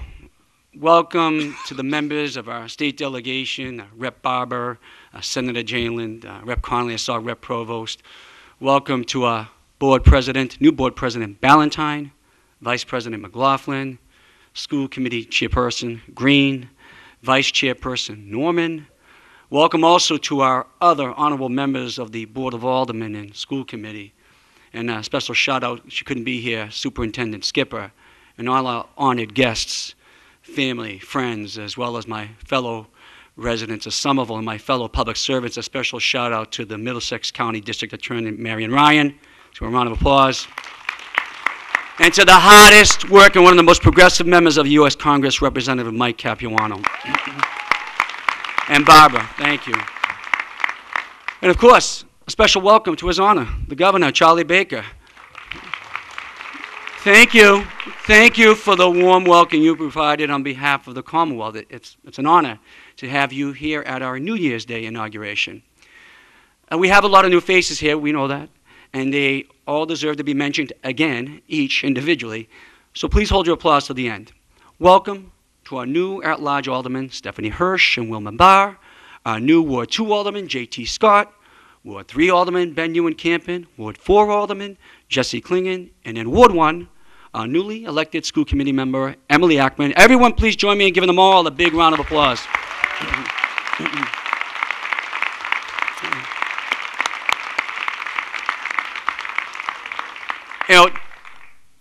[SPEAKER 9] Welcome to the members of our state delegation, Rep. Barber, Senator Jayland, Rep. Connolly, I saw Rep. Provost. Welcome to our board president, new board president Ballantyne, Vice President McLaughlin, school committee chairperson Green, Vice Chairperson Norman. Welcome also to our other honorable members of the Board of Aldermen and School Committee. And a special shout out, she couldn't be here, Superintendent Skipper, and all our honored guests, family, friends, as well as my fellow residents of Somerville and my fellow public servants. A special shout out to the Middlesex County District Attorney, Marion Ryan. So a round of applause. And to the hardest working, one of the most progressive members of the U.S. Congress, Representative Mike Capuano. And Barbara, thank you. And of course, a special welcome to His Honor, the Governor, Charlie Baker. Thank you. Thank you for the warm welcome you provided on behalf of the Commonwealth. It's an honor to have you here at our New Year's Day inauguration. We have a lot of new faces here, we know that, and they all deserve to be mentioned again, each individually. So please hold your applause to the end. Welcome to our new at-large aldermen, Stephanie Hirsch and Wilma Barr, our new Ward 2 alderman, J.T. Scott, Ward 3 alderman, Ben Ewan Campen, Ward 4 alderman, Jesse Klingen, and in Ward 1, our newly elected school committee member, Emily Ackman. Everyone please join me in giving them all a big round of applause. You know,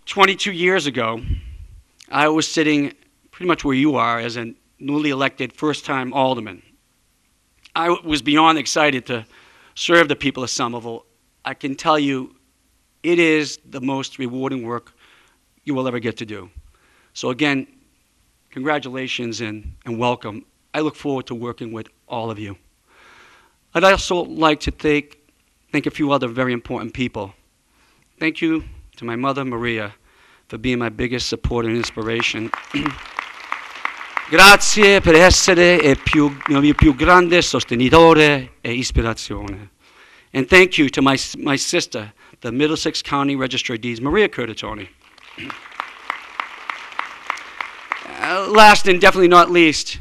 [SPEAKER 9] 22 years ago, I was sitting pretty much where you are as a newly elected first-time alderman. I was beyond excited to serve the people of Somerville. I can tell you it is the most rewarding work you will ever get to do. So again, congratulations and welcome. I look forward to working with all of you. I'd also like to thank a few other very important people. Thank you to my mother, Maria, for being my biggest support and inspiration. Grazie per essere il mio più grande sostenitore e ispirazione. And thank you to my sister, the Middlesex County Register of Deeds, Maria Curtatone. Last and definitely not least,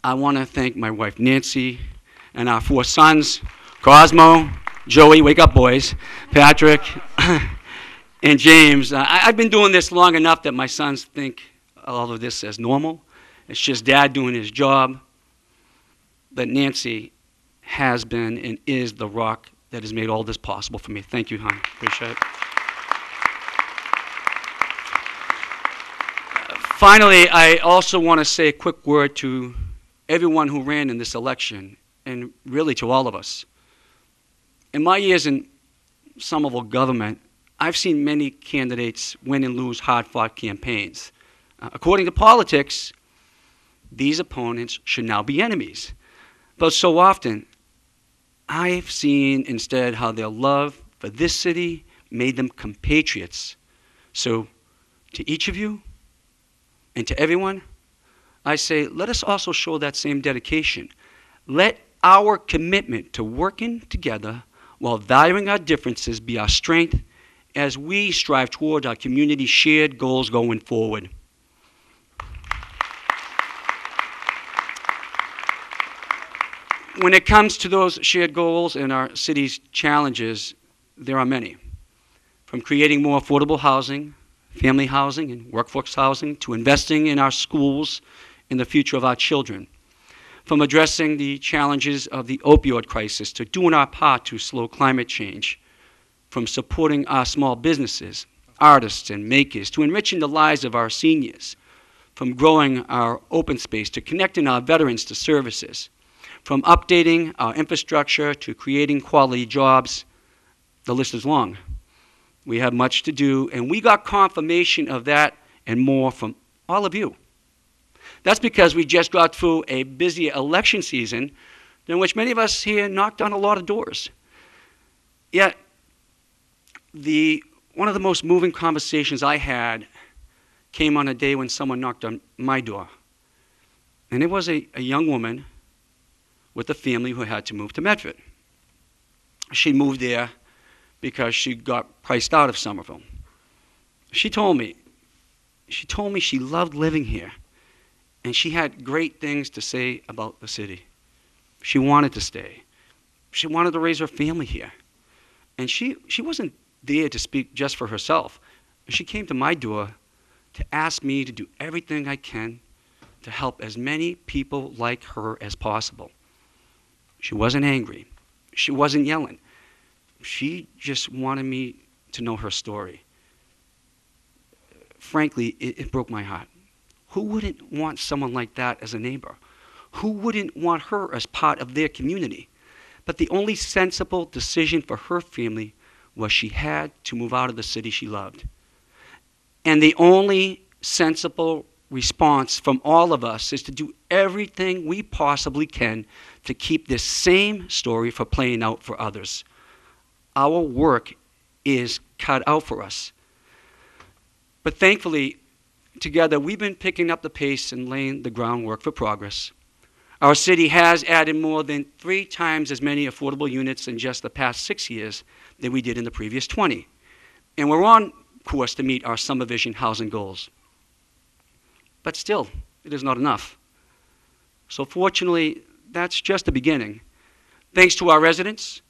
[SPEAKER 9] I want to thank my wife, Nancy, and our 4 sons, Cosmo, Joey, wake up boys, Patrick, and James. I've been doing this long enough that my sons think all of this as normal. It's just Dad doing his job. But Nancy has been and is the rock that has made all this possible for me. Thank you, hon. Appreciate it. Finally, I also want to say a quick word to everyone who ran in this election, and really to all of us. In my years in Somerville government, I've seen many candidates win and lose hard-fought campaigns. According to politics, these opponents should now be enemies. But so often, I've seen instead how their love for this city made them compatriots. So, to each of you, and to everyone, I say, let us also show that same dedication. Let our commitment to working together while valuing our differences be our strength as we strive toward our community's shared goals going forward. When it comes to those shared goals and our city's challenges, there are many. From creating more affordable housing, family housing, and workforce housing, to investing in our schools and the future of our children. From addressing the challenges of the opioid crisis to doing our part to slow climate change. From supporting our small businesses, artists, and makers, to enriching the lives of our seniors. From growing our open space to connecting our veterans to services. From updating our infrastructure to creating quality jobs. The list is long. We have much to do, and we got confirmation of that and more from all of you. That's because we just got through a busy election season in which many of us here knocked on a lot of doors. Yet, one of the most moving conversations I had came on a day when someone knocked on my door. And it was a young woman with a family who had to move to Medford. She moved there because she got priced out of Somerville. She told me she loved living here, and she had great things to say about the city. She wanted to stay. She wanted to raise her family here. And she wasn't there to speak just for herself. She came to my door to ask me to do everything I can to help as many people like her as possible. She wasn't angry. She wasn't yelling. She just wanted me to know her story. Frankly, it broke my heart. Who wouldn't want someone like that as a neighbor? Who wouldn't want her as part of their community? But the only sensible decision for her family was she had to move out of the city she loved. And the only sensible response from all of us is to do everything we possibly can to keep this same story from playing out for others. Our work is cut out for us. But thankfully, together, we've been picking up the pace and laying the groundwork for progress. Our city has added more than 3 times as many affordable units in just the past 6 years than we did in the previous 20. And we're on course to meet our Summer Vision housing goals. But still, it is not enough. So fortunately, that's just the beginning. Thanks to our residents,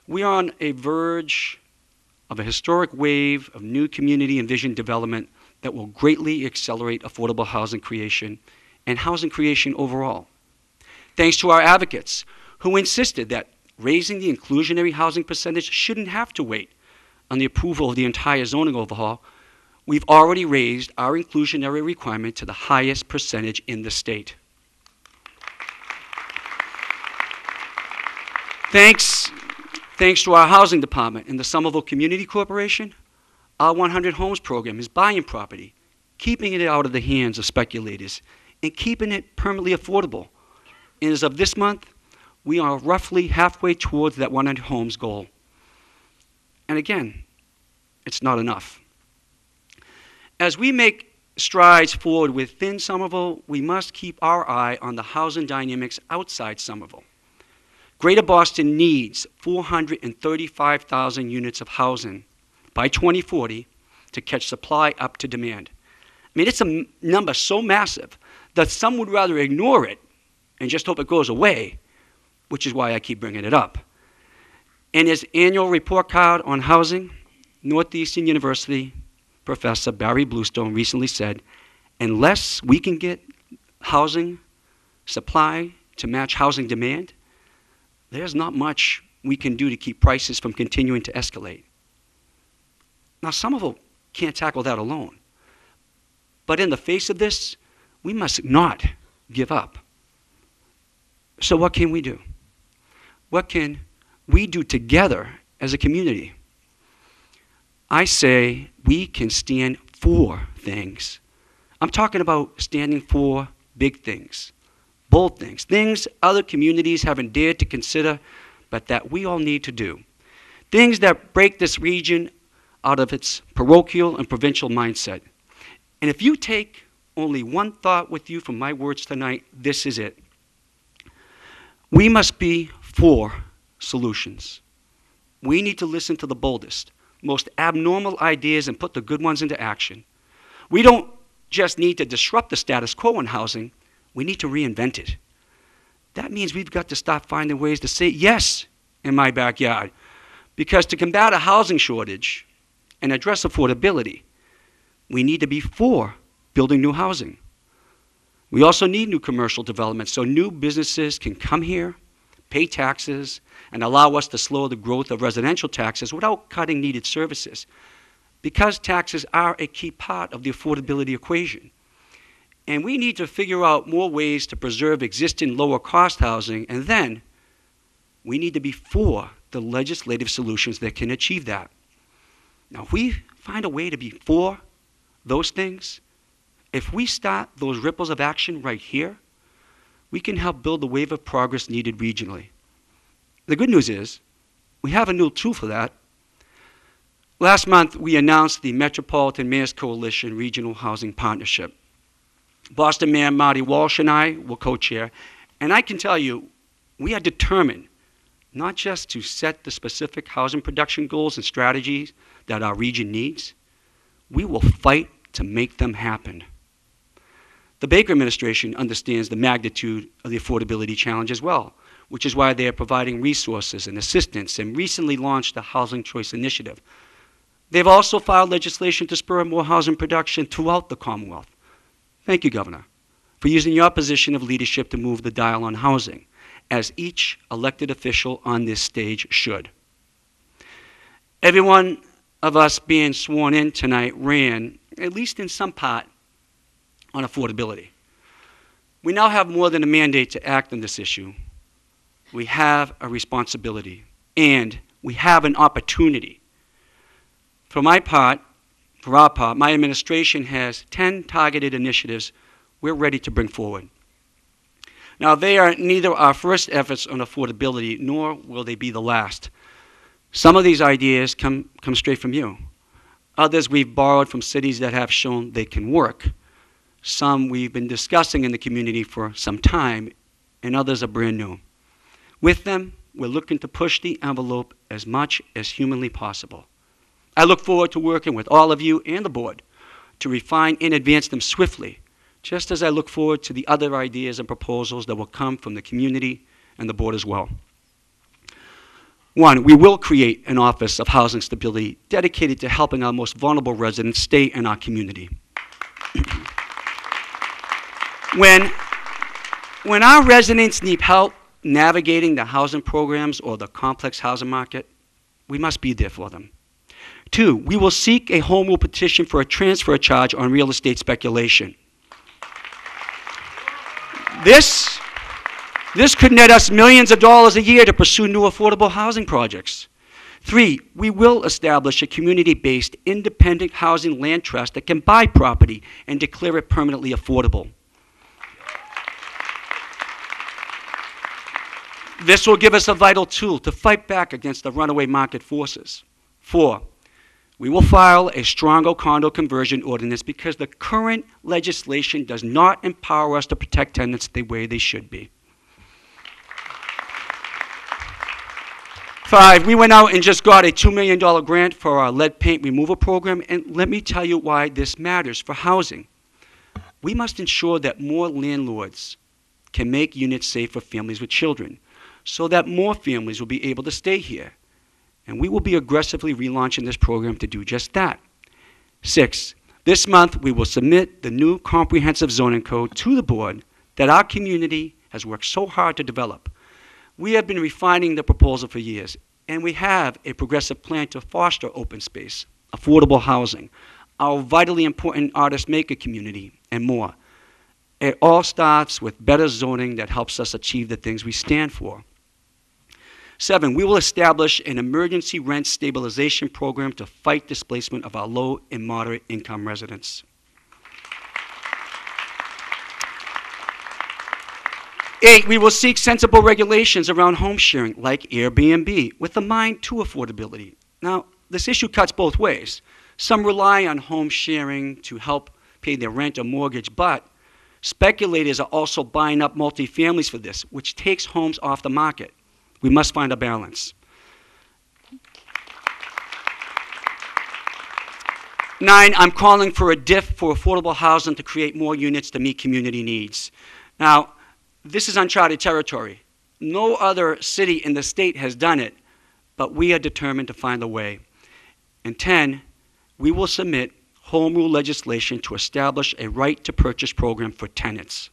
[SPEAKER 9] we are on a verge of a historic wave of new community and vision development that will greatly accelerate affordable housing creation and housing creation overall. Thanks to our advocates who insisted that raising the inclusionary housing percentage shouldn't have to wait on the approval of the entire zoning overhaul, we've already raised our inclusionary requirement to the highest percentage in the state. Thanks to our housing department and the Somerville Community Corporation, our 100 Homes program is buying property, keeping it out of the hands of speculators, and keeping it permanently affordable. And as of this month, we are roughly halfway towards that 100 homes goal. And again, it's not enough. As we make strides forward within Somerville, we must keep our eye on the housing dynamics outside Somerville. Greater Boston needs 435,000 units of housing by 2040 to catch supply up to demand. I mean, it's a number so massive that some would rather ignore it and just hope it goes away, which is why I keep bringing it up. In his annual report card on housing, Northeastern University Professor Barry Bluestone recently said, unless we can get housing supply to match housing demand, there's not much we can do to keep prices from continuing to escalate. Now, Somerville can't tackle that alone. But in the face of this, we must not give up. So what can we do? What can we do together as a community? I say we can stand for things. I'm talking about standing for big things, bold things, things other communities haven't dared to consider, but that we all need to do. Things that break this region out of its parochial and provincial mindset. And if you take only one thought with you from my words tonight, this is it. We must be for solutions. We need to listen to the boldest, most abnormal ideas and put the good ones into action. We don't just need to disrupt the status quo in housing, we need to reinvent it. That means we've got to stop finding ways to say yes in my backyard. Because to combat a housing shortage and address affordability, we need to be for building new housing. We also need new commercial development so new businesses can come here, pay taxes, and allow us to slow the growth of residential taxes without cutting needed services. Because taxes are a key part of the affordability equation. And we need to figure out more ways to preserve existing lower cost housing, and then we need to be for the legislative solutions that can achieve that. Now, if we find a way to be for those things, if we start those ripples of action right here, we can help build the wave of progress needed regionally. The good news is, we have a new tool for that. Last month, we announced the Metropolitan Mayors Coalition Regional Housing Partnership. Boston Mayor Marty Walsh and I will co-chair, and I can tell you, we are determined not just to set the specific housing production goals and strategies that our region needs, we will fight to make them happen. The Baker administration understands the magnitude of the affordability challenge as well, which is why they are providing resources and assistance and recently launched the Housing Choice Initiative. They've also filed legislation to spur more housing production throughout the Commonwealth. Thank you, Governor. for using your position of leadership to move the dial on housing, as each elected official on this stage should. Every one of us being sworn in tonight ran, at least in some part, on affordability. We now have more than a mandate to act on this issue. We have a responsibility, and we have an opportunity. For our part, my administration has 10 targeted initiatives we're ready to bring forward. Now, they are neither our first efforts on affordability, nor will they be the last. Some of these ideas come straight from you. Others we've borrowed from cities that have shown they can work. Some we've been discussing in the community for some time, and others are brand new. With them, we're looking to push the envelope as much as humanly possible. I look forward to working with all of you and the board to refine and advance them swiftly, just as I look forward to the other ideas and proposals that will come from the community and the board as well. One, we will create an Office of Housing Stability dedicated to helping our most vulnerable residents stay in our community. When our residents need help navigating the housing programs or the complex housing market, we must be there for them. Two, we will seek a home rule petition for a transfer charge on real estate speculation. This could net us millions of dollars a year to pursue new affordable housing projects. Three, we will establish a community-based independent housing land trust that can buy property and declare it permanently affordable. This will give us a vital tool to fight back against the runaway market forces. Four, we will file a stronger condo conversion ordinance because the current legislation does not empower us to protect tenants the way they should be. Five, we went out and just got a $2 million grant for our lead paint removal program, and let me tell you why this matters for housing. We must ensure that more landlords can make units safe for families with children, so that more families will be able to stay here. And we will be aggressively relaunching this program to do just that. Six, this month we will submit the new comprehensive zoning code to the board that our community has worked so hard to develop. We have been refining the proposal for years, and we have a progressive plan to foster open space, affordable housing, our vitally important artist-maker community, and more. It all starts with better zoning that helps us achieve the things we stand for. Seven, we will establish an emergency rent stabilization program to fight displacement of our low and moderate income residents. 8, we will seek sensible regulations around home sharing, like Airbnb, with a mind to affordability. Now, this issue cuts both ways. Some rely on home sharing to help pay their rent or mortgage, but speculators are also buying up multifamilies for this, which takes homes off the market. We must find a balance. 9, I'm calling for a DIF for affordable housing to create more units to meet community needs. Now, this is uncharted territory. No other city in the state has done it, but we are determined to find a way. And 10, we will submit home rule legislation to establish a right to purchase program for tenants.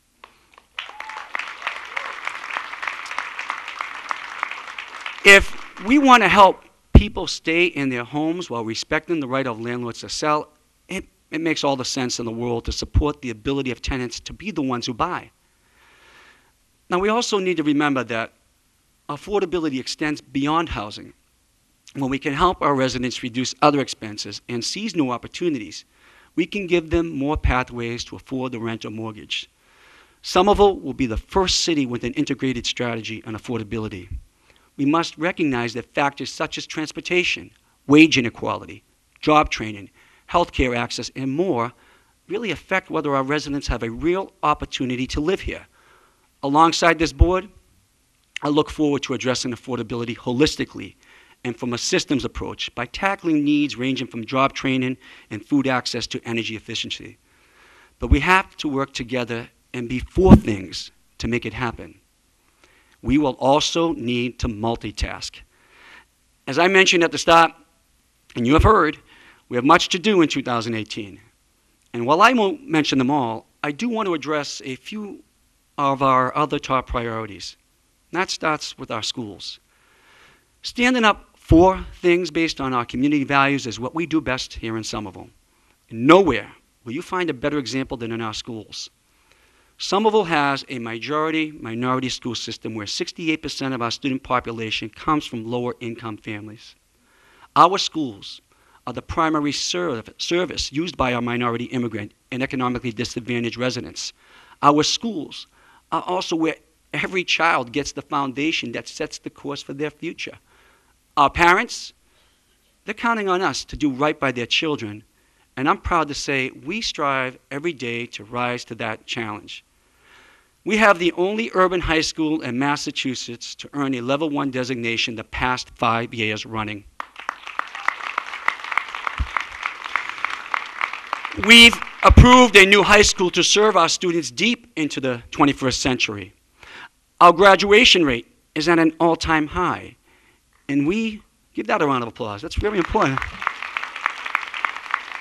[SPEAKER 9] If we want to help people stay in their homes while respecting the right of landlords to sell, it makes all the sense in the world to support the ability of tenants to be the ones who buy. Now, we also need to remember that affordability extends beyond housing. When we can help our residents reduce other expenses and seize new opportunities, we can give them more pathways to afford the rent or mortgage. Somerville will be the first city with an integrated strategy on affordability. We must recognize that factors such as transportation, wage inequality, job training, healthcare access, and more really affect whether our residents have a real opportunity to live here. Alongside this board, I look forward to addressing affordability holistically and from a systems approach by tackling needs ranging from job training and food access to energy efficiency. But we have to work together and be for things to make it happen. We will also need to multitask. As I mentioned at the start, and you have heard, we have much to do in 2018. And while I won't mention them all, I do want to address a few of our other top priorities. And that starts with our schools. Standing up for things based on our community values is what we do best here in Somerville. Nowhere will you find a better example than in our schools. Somerville has a majority-minority school system where 68% of our student population comes from lower income families. Our schools are the primary service used by our minority immigrant and economically disadvantaged residents. Our schools are also where every child gets the foundation that sets the course for their future. Our parents, they're counting on us to do right by their children, and I'm proud to say we strive every day to rise to that challenge. We have the only urban high school in Massachusetts to earn a Level 1 designation the past 5 years running. We've approved a new high school to serve our students deep into the 21st century. Our graduation rate is at an all-time high, and we give that a round of applause. That's very important.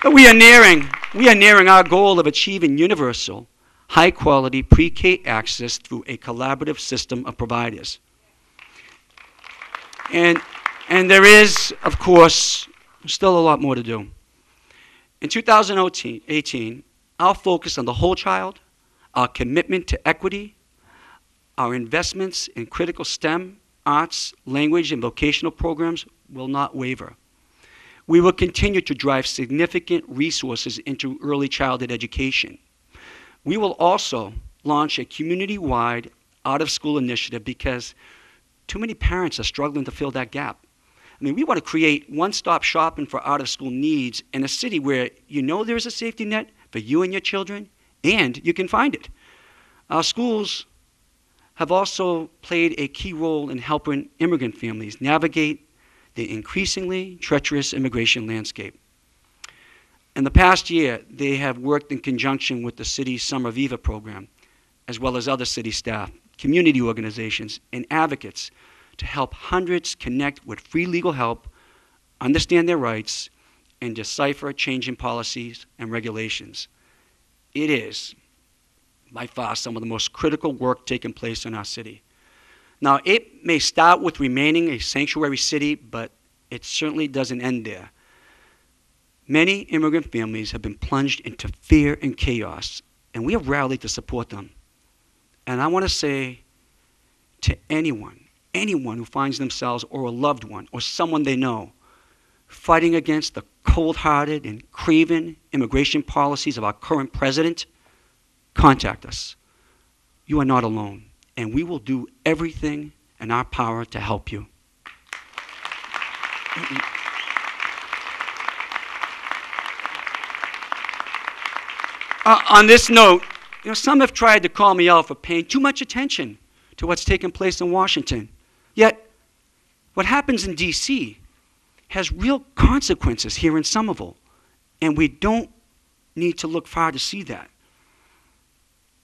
[SPEAKER 9] But we are nearing our goal of achieving universal, high-quality pre-K access through a collaborative system of providers. And there is, of course, still a lot more to do. In 2018, our focus on the whole child, our commitment to equity, our investments in critical STEM, arts, language, and vocational programs will not waver. We will continue to drive significant resources into early childhood education. We will also launch a community-wide out-of-school initiative because too many parents are struggling to fill that gap. I mean, we want to create one-stop shopping for out-of-school needs in a city where you know there's a safety net for you and your children, and you can find it. Our schools have also played a key role in helping immigrant families navigate the increasingly treacherous immigration landscape. In the past year, they have worked in conjunction with the city's Summer Viva program, as well as other city staff, community organizations, and advocates to help hundreds connect with free legal help, understand their rights, and decipher changing policies and regulations. It is, by far, some of the most critical work taking place in our city. Now, it may start with remaining a sanctuary city, but it certainly doesn't end there. Many immigrant families have been plunged into fear and chaos, and we have rallied to support them. And I want to say to anyone who finds themselves or a loved one or someone they know fighting against the cold-hearted and craven immigration policies of our current president, contact us. You are not alone, and we will do everything in our power to help you. On this note, some have tried to call me out for paying too much attention to what's taking place in Washington. Yet, what happens in D.C. has real consequences here in Somerville, and we don't need to look far to see that.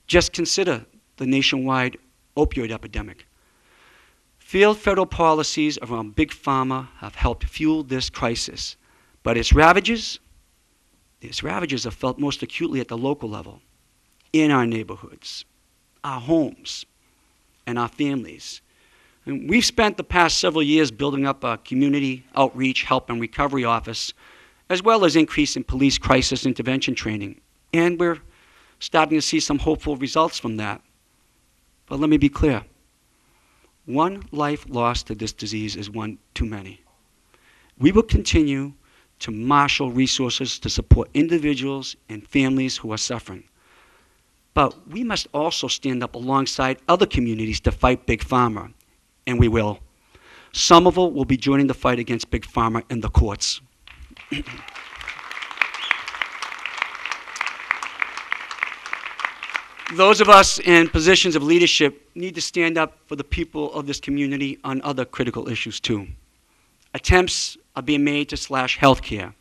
[SPEAKER 9] Just consider the nationwide opioid epidemic. Failed federal policies around Big Pharma have helped fuel this crisis, but its ravages are felt most acutely at the local level, in our neighborhoods, our homes, and our families. And we've spent the past several years building up a community outreach, help, and recovery office, as well as increasing police crisis intervention training. And we're starting to see some hopeful results from that. But let me be clear. One life lost to this disease is one too many. We will continue to marshal resources to support individuals and families who are suffering. But we must also stand up alongside other communities to fight Big Pharma, and we will. Somerville will be joining the fight against Big Pharma in the courts. Those of us in positions of leadership need to stand up for the people of this community on other critical issues too. Attempts are being made to slash health care,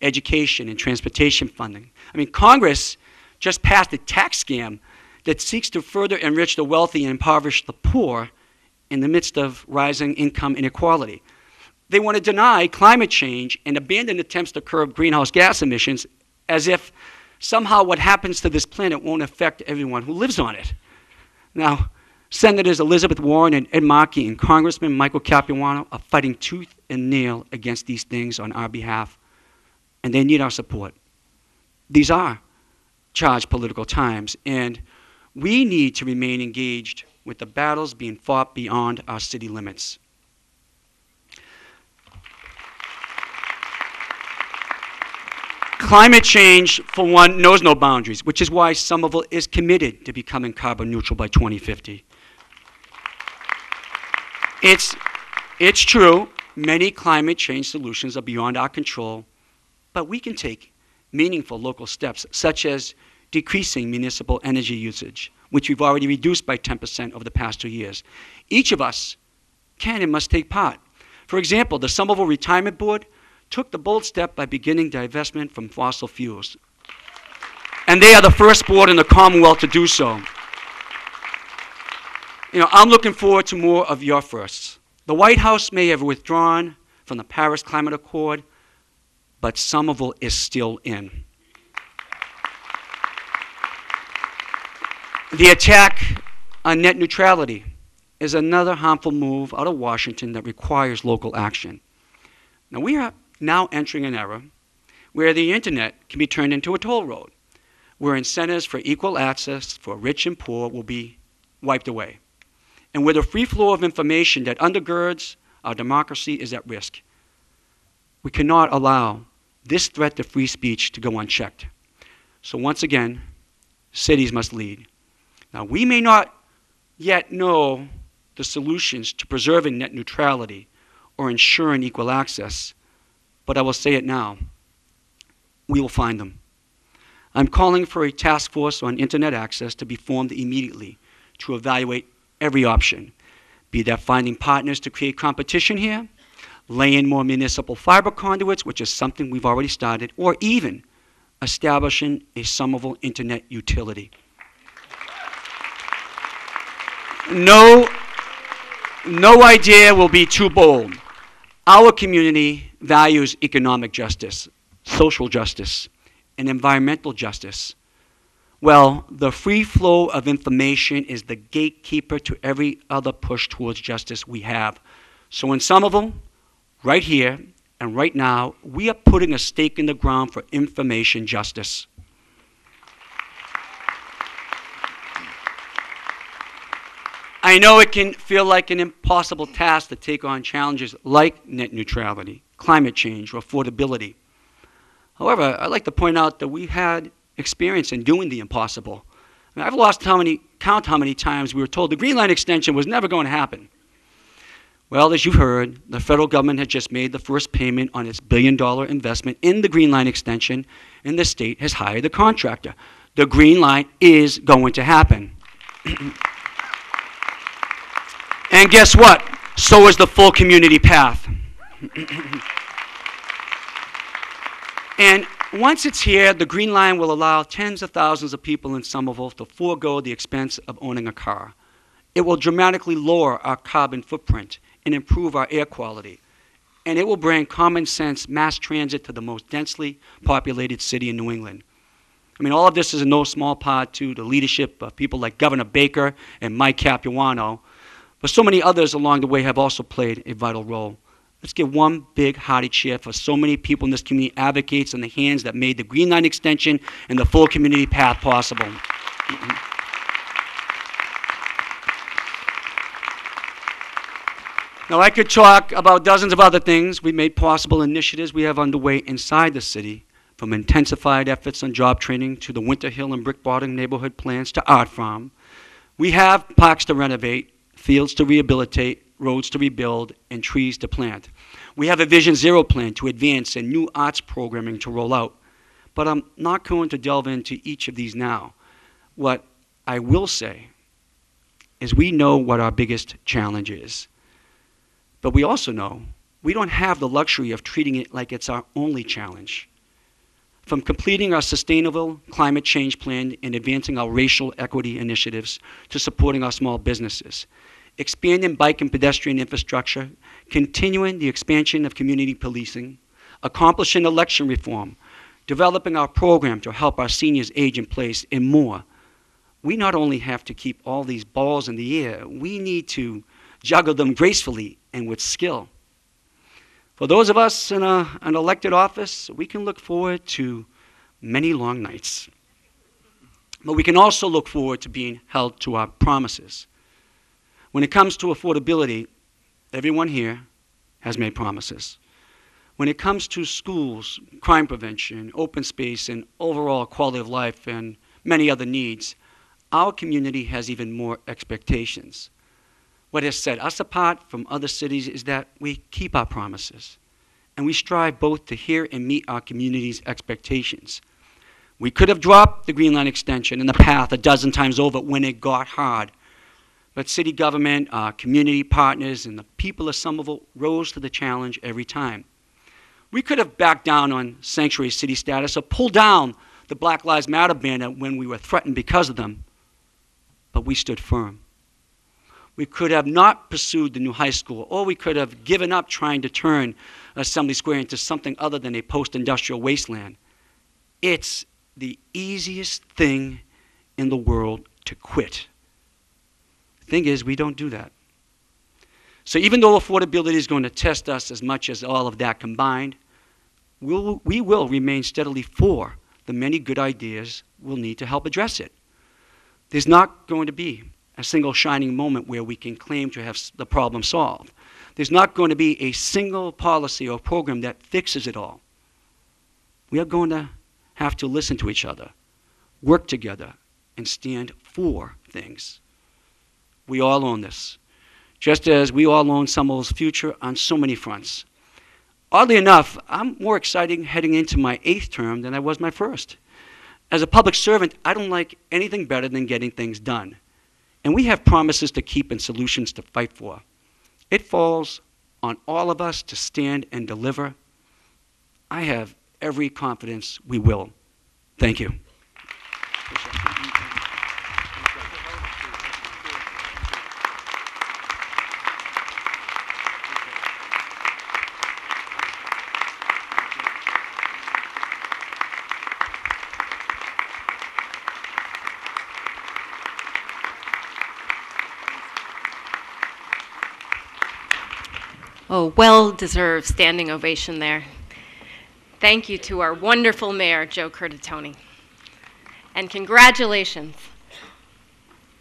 [SPEAKER 9] education, and transportation funding. I mean, Congress just passed a tax scam that seeks to further enrich the wealthy and impoverish the poor in the midst of rising income inequality. They want to deny climate change and abandon attempts to curb greenhouse gas emissions as if somehow what happens to this planet won't affect everyone who lives on it. Now, Senators Elizabeth Warren and Ed Markey and Congressman Michael Capuano are fighting tooth and nail against these things on our behalf, and they need our support. These are charged political times, and we need to remain engaged with the battles being fought beyond our city limits. Climate change, for one, knows no boundaries, which is why Somerville is committed to becoming carbon neutral by 2050. It's true, many climate change solutions are beyond our control, but we can take meaningful local steps, such as decreasing municipal energy usage, which we've already reduced by 10% over the past 2 years. Each of us can and must take part. For example, the Somerville Retirement Board took the bold step by beginning divestment from fossil fuels. And they are the first board in the Commonwealth to do so. I'm looking forward to more of your firsts. The White House may have withdrawn from the Paris Climate Accord, but Somerville is still in. The attack on net neutrality is another harmful move out of Washington that requires local action. Now, we are now entering an era where the internet can be turned into a toll road, where incentives for equal access for rich and poor will be wiped away, and where the free flow of information that undergirds our democracy is at risk. We cannot allow this threat to free speech to go unchecked. So once again, cities must lead. Now, we may not yet know the solutions to preserving net neutrality or ensuring equal access, but I will say it now. We will find them. I'm calling for a task force on internet access to be formed immediately to evaluate every option, be that finding partners to create competition here, laying more municipal fiber conduits, which is something we've already started, or even establishing a Somerville internet utility. No idea will be too bold. Our community values economic justice, social justice, and environmental justice. Well, the free flow of information is the gatekeeper to every other push towards justice we have. So in Somerville, right here and right now, we are putting a stake in the ground for information justice. I know it can feel like an impossible task to take on challenges like net neutrality, climate change, or affordability. However, I'd like to point out that we've had experience in doing the impossible. I've lost count how many times we were told the Green Line extension was never going to happen. Well, as you've heard, the federal government has just made the first payment on its $1 billion investment in the Green Line extension, and the state has hired the contractor. The Green Line is going to happen. And guess what? So is the full community path. And once it's here, the Green Line will allow tens of thousands of people in Somerville to forego the expense of owning a car. It will dramatically lower our carbon footprint and improve our air quality. And it will bring common sense mass transit to the most densely populated city in New England. All of this is in no small part to the leadership of people like Governor Baker and Mike Capuano, but so many others along the way have also played a vital role. Let's give one big hearty cheer for so many people in this community, advocates and the hands that made the Green Line extension and the full community path possible. Now, I could talk about dozens of other things we made possible, initiatives we have underway inside the city, from intensified efforts on job training to the Winter Hill and Brick Bottom neighborhood plans to Art Farm. We have parks to renovate, fields to rehabilitate, roads to rebuild, and trees to plant. We have a Vision Zero plan to advance and new arts programming to roll out. But I'm not going to delve into each of these now. What I will say is we know what our biggest challenge is. But we also know we don't have the luxury of treating it like it's our only challenge. From completing our sustainable climate change plan and advancing our racial equity initiatives to supporting our small businesses, expanding bike and pedestrian infrastructure, continuing the expansion of community policing, accomplishing election reform, developing our program to help our seniors age in place, and more. We not only have to keep all these balls in the air, we need to juggle them gracefully and with skill. For those of us in an elected office, we can look forward to many long nights. But we can also look forward to being held to our promises. When it comes to affordability, everyone here has made promises. When it comes to schools, crime prevention, open space, and overall quality of life and many other needs, our community has even more expectations. What has set us apart from other cities is that we keep our promises, and we strive both to hear and meet our community's expectations. We could have dropped the Green Line extension in the path a dozen times over when it got hard, but city government, our community partners, and the people of Somerville rose to the challenge every time. We could have backed down on sanctuary city status or pulled down the Black Lives Matter banner when we were threatened because of them, but we stood firm. We could have not pursued the new high school, or we could have given up trying to turn Assembly Square into something other than a post-industrial wasteland. It's the easiest thing in the world to quit. The thing is, we don't do that. So even though affordability is going to test us as much as all of that combined, we will remain steadily for the many good ideas we'll need to help address it. There's not going to be a single shining moment where we can claim to have the problem solved. There's not going to be a single policy or program that fixes it all. We are going to have to listen to each other, work together, and stand for things. We all own this, just as we all own Somerville's future on so many fronts. Oddly enough, I'm more excited heading into my 8th term than I was my first. As a public servant, I don't like anything better than getting things done. And we have promises to keep and solutions to fight for. It falls on all of us to stand and deliver. I have every confidence we will. Thank you.
[SPEAKER 4] Oh, well-deserved standing ovation there. Thank you to our wonderful mayor, Joe Curtatone. And congratulations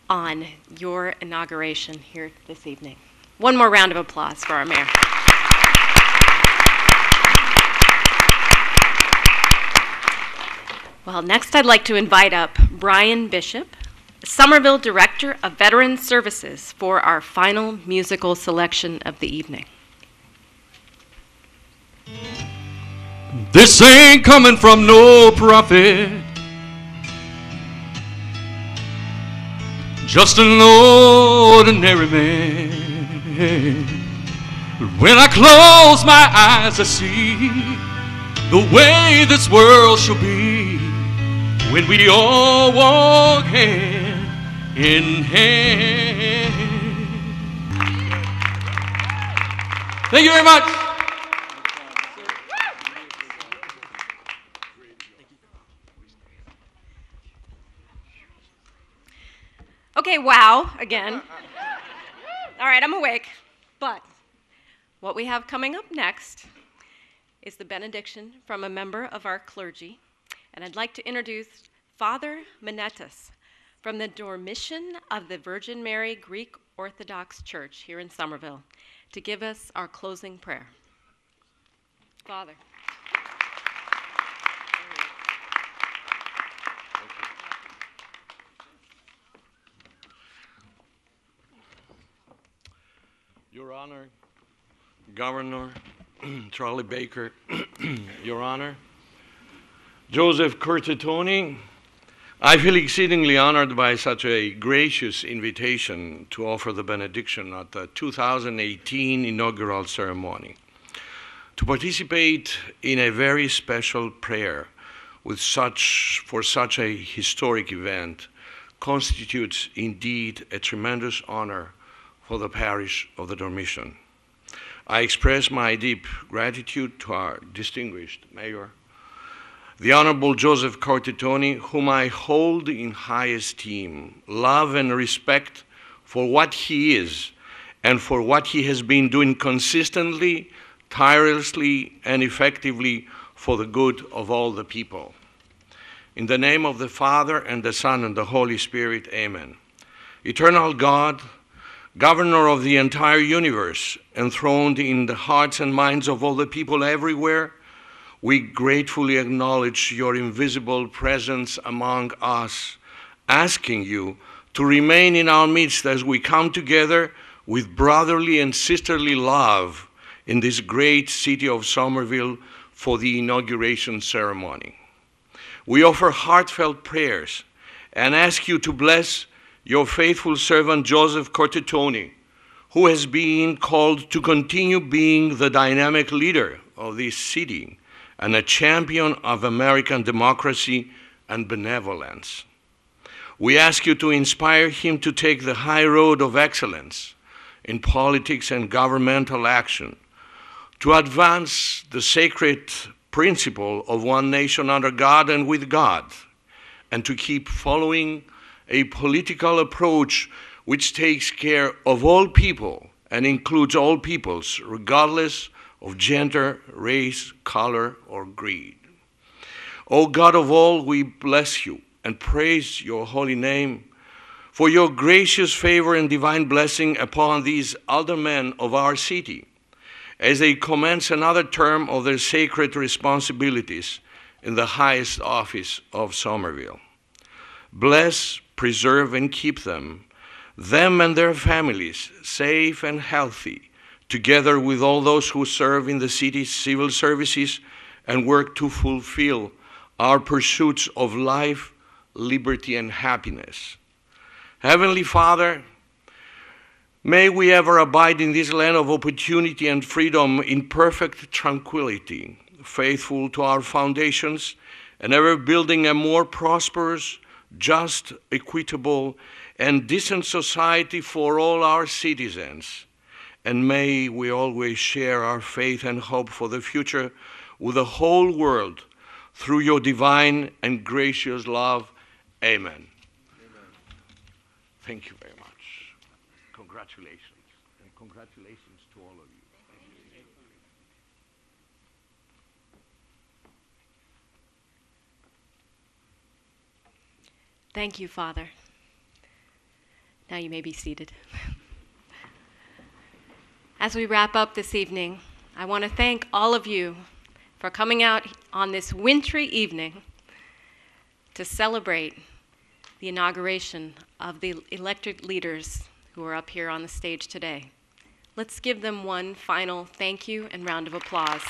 [SPEAKER 4] on your inauguration here this evening. One more round of applause for our mayor. Well, next I'd like to invite up Brian Bishop, Somerville Director of Veteran Services, for our final musical selection of the evening.
[SPEAKER 1] This ain't coming from no prophet, just an ordinary man. But when I close my eyes, I see the way this world shall be when we all walk hand in hand. Thank you very much.
[SPEAKER 4] Okay, wow, again. All right, I'm awake. But what we have coming up next is the benediction from a member of our clergy. And I'd like to introduce Father Menetas from the Dormition of the Virgin Mary Greek Orthodox Church here in Somerville to give us our closing prayer. Father.
[SPEAKER 10] Your Honor, Governor Charlie Baker, Your Honor, Joseph Curtatone, I feel exceedingly honored by such a gracious invitation to offer the benediction at the 2018 inaugural ceremony. To participate in a very special prayer for such a historic event constitutes indeed a tremendous honor for the parish of the Dormition. I express my deep gratitude to our distinguished mayor the Honorable Joseph Curtatone, whom I hold in high esteem, love and respect for what he is and for what he has been doing consistently, tirelessly, and effectively for the good of all the people. In the name of the Father, and the Son, and the Holy Spirit, amen. Eternal God, Governor of the entire universe, enthroned in the hearts and minds of all the people everywhere, we gratefully acknowledge your invisible presence among us, asking you to remain in our midst as we come together with brotherly and sisterly love in this great city of Somerville for the inauguration ceremony. We offer heartfelt prayers and ask you to bless your faithful servant Joseph Curtatone, who has been called to continue being the dynamic leader of this city and a champion of American democracy and benevolence. We ask you to inspire him to take the high road of excellence in politics and governmental action, to advance the sacred principle of one nation under God and with God, and to keep following a political approach which takes care of all people and includes all peoples, regardless of gender, race, color, or greed. O God of all, we bless you and praise your holy name for your gracious favor and divine blessing upon these aldermen of our city as they commence another term of their sacred responsibilities in the highest office of Somerville. Bless, preserve, and keep them and their families safe and healthy, together with all those who serve in the city's civil services and work to fulfill our pursuits of life, liberty, and happiness. Heavenly Father, may we ever abide in this land of opportunity and freedom in perfect tranquility, faithful to our foundations, and ever building a more prosperous, just, equitable, and decent society for all our citizens. And may we always share our faith and hope for the future with the whole world through your divine and gracious love. Amen. Amen. Thank you very much. Congratulations, and congratulations to all of you.
[SPEAKER 4] Thank you, Father. Now you may be seated. As we wrap up this evening, I want to thank all of you for coming out on this wintry evening to celebrate the inauguration of the elected leaders who are up here on the stage today. Let's give them one final thank you and round of applause.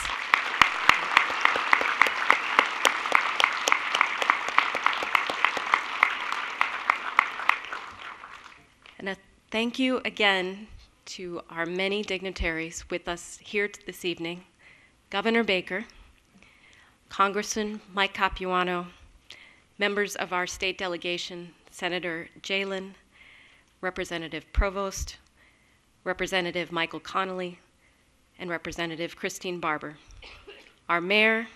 [SPEAKER 4] And a thank you again to our many dignitaries with us here this evening: Governor Baker, Congressman Mike Capuano, members of our state delegation, Senator Jalen, Representative Provost, Representative Michael Connolly, and Representative Christine Barber, our mayor,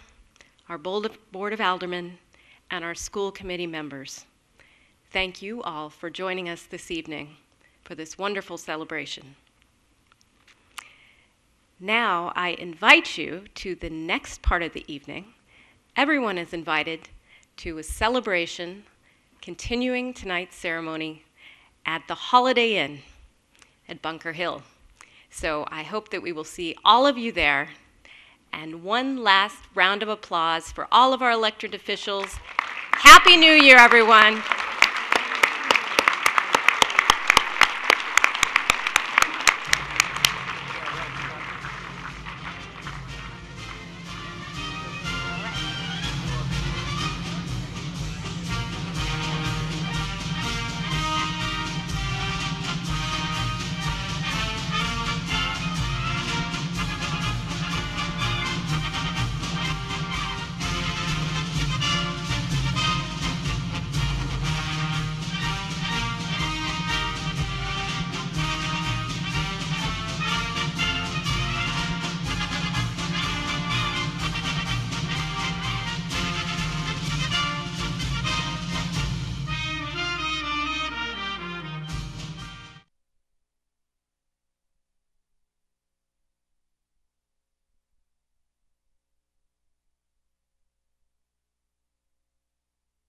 [SPEAKER 4] our Board of Aldermen, and our school committee members. Thank you all for joining us this evening for this wonderful celebration. Now I invite you to the next part of the evening. Everyone is invited to a celebration continuing tonight's ceremony at the Holiday Inn at Bunker Hill. So I hope that we will see all of you there. And one last round of applause for all of our elected officials. Happy New Year, everyone.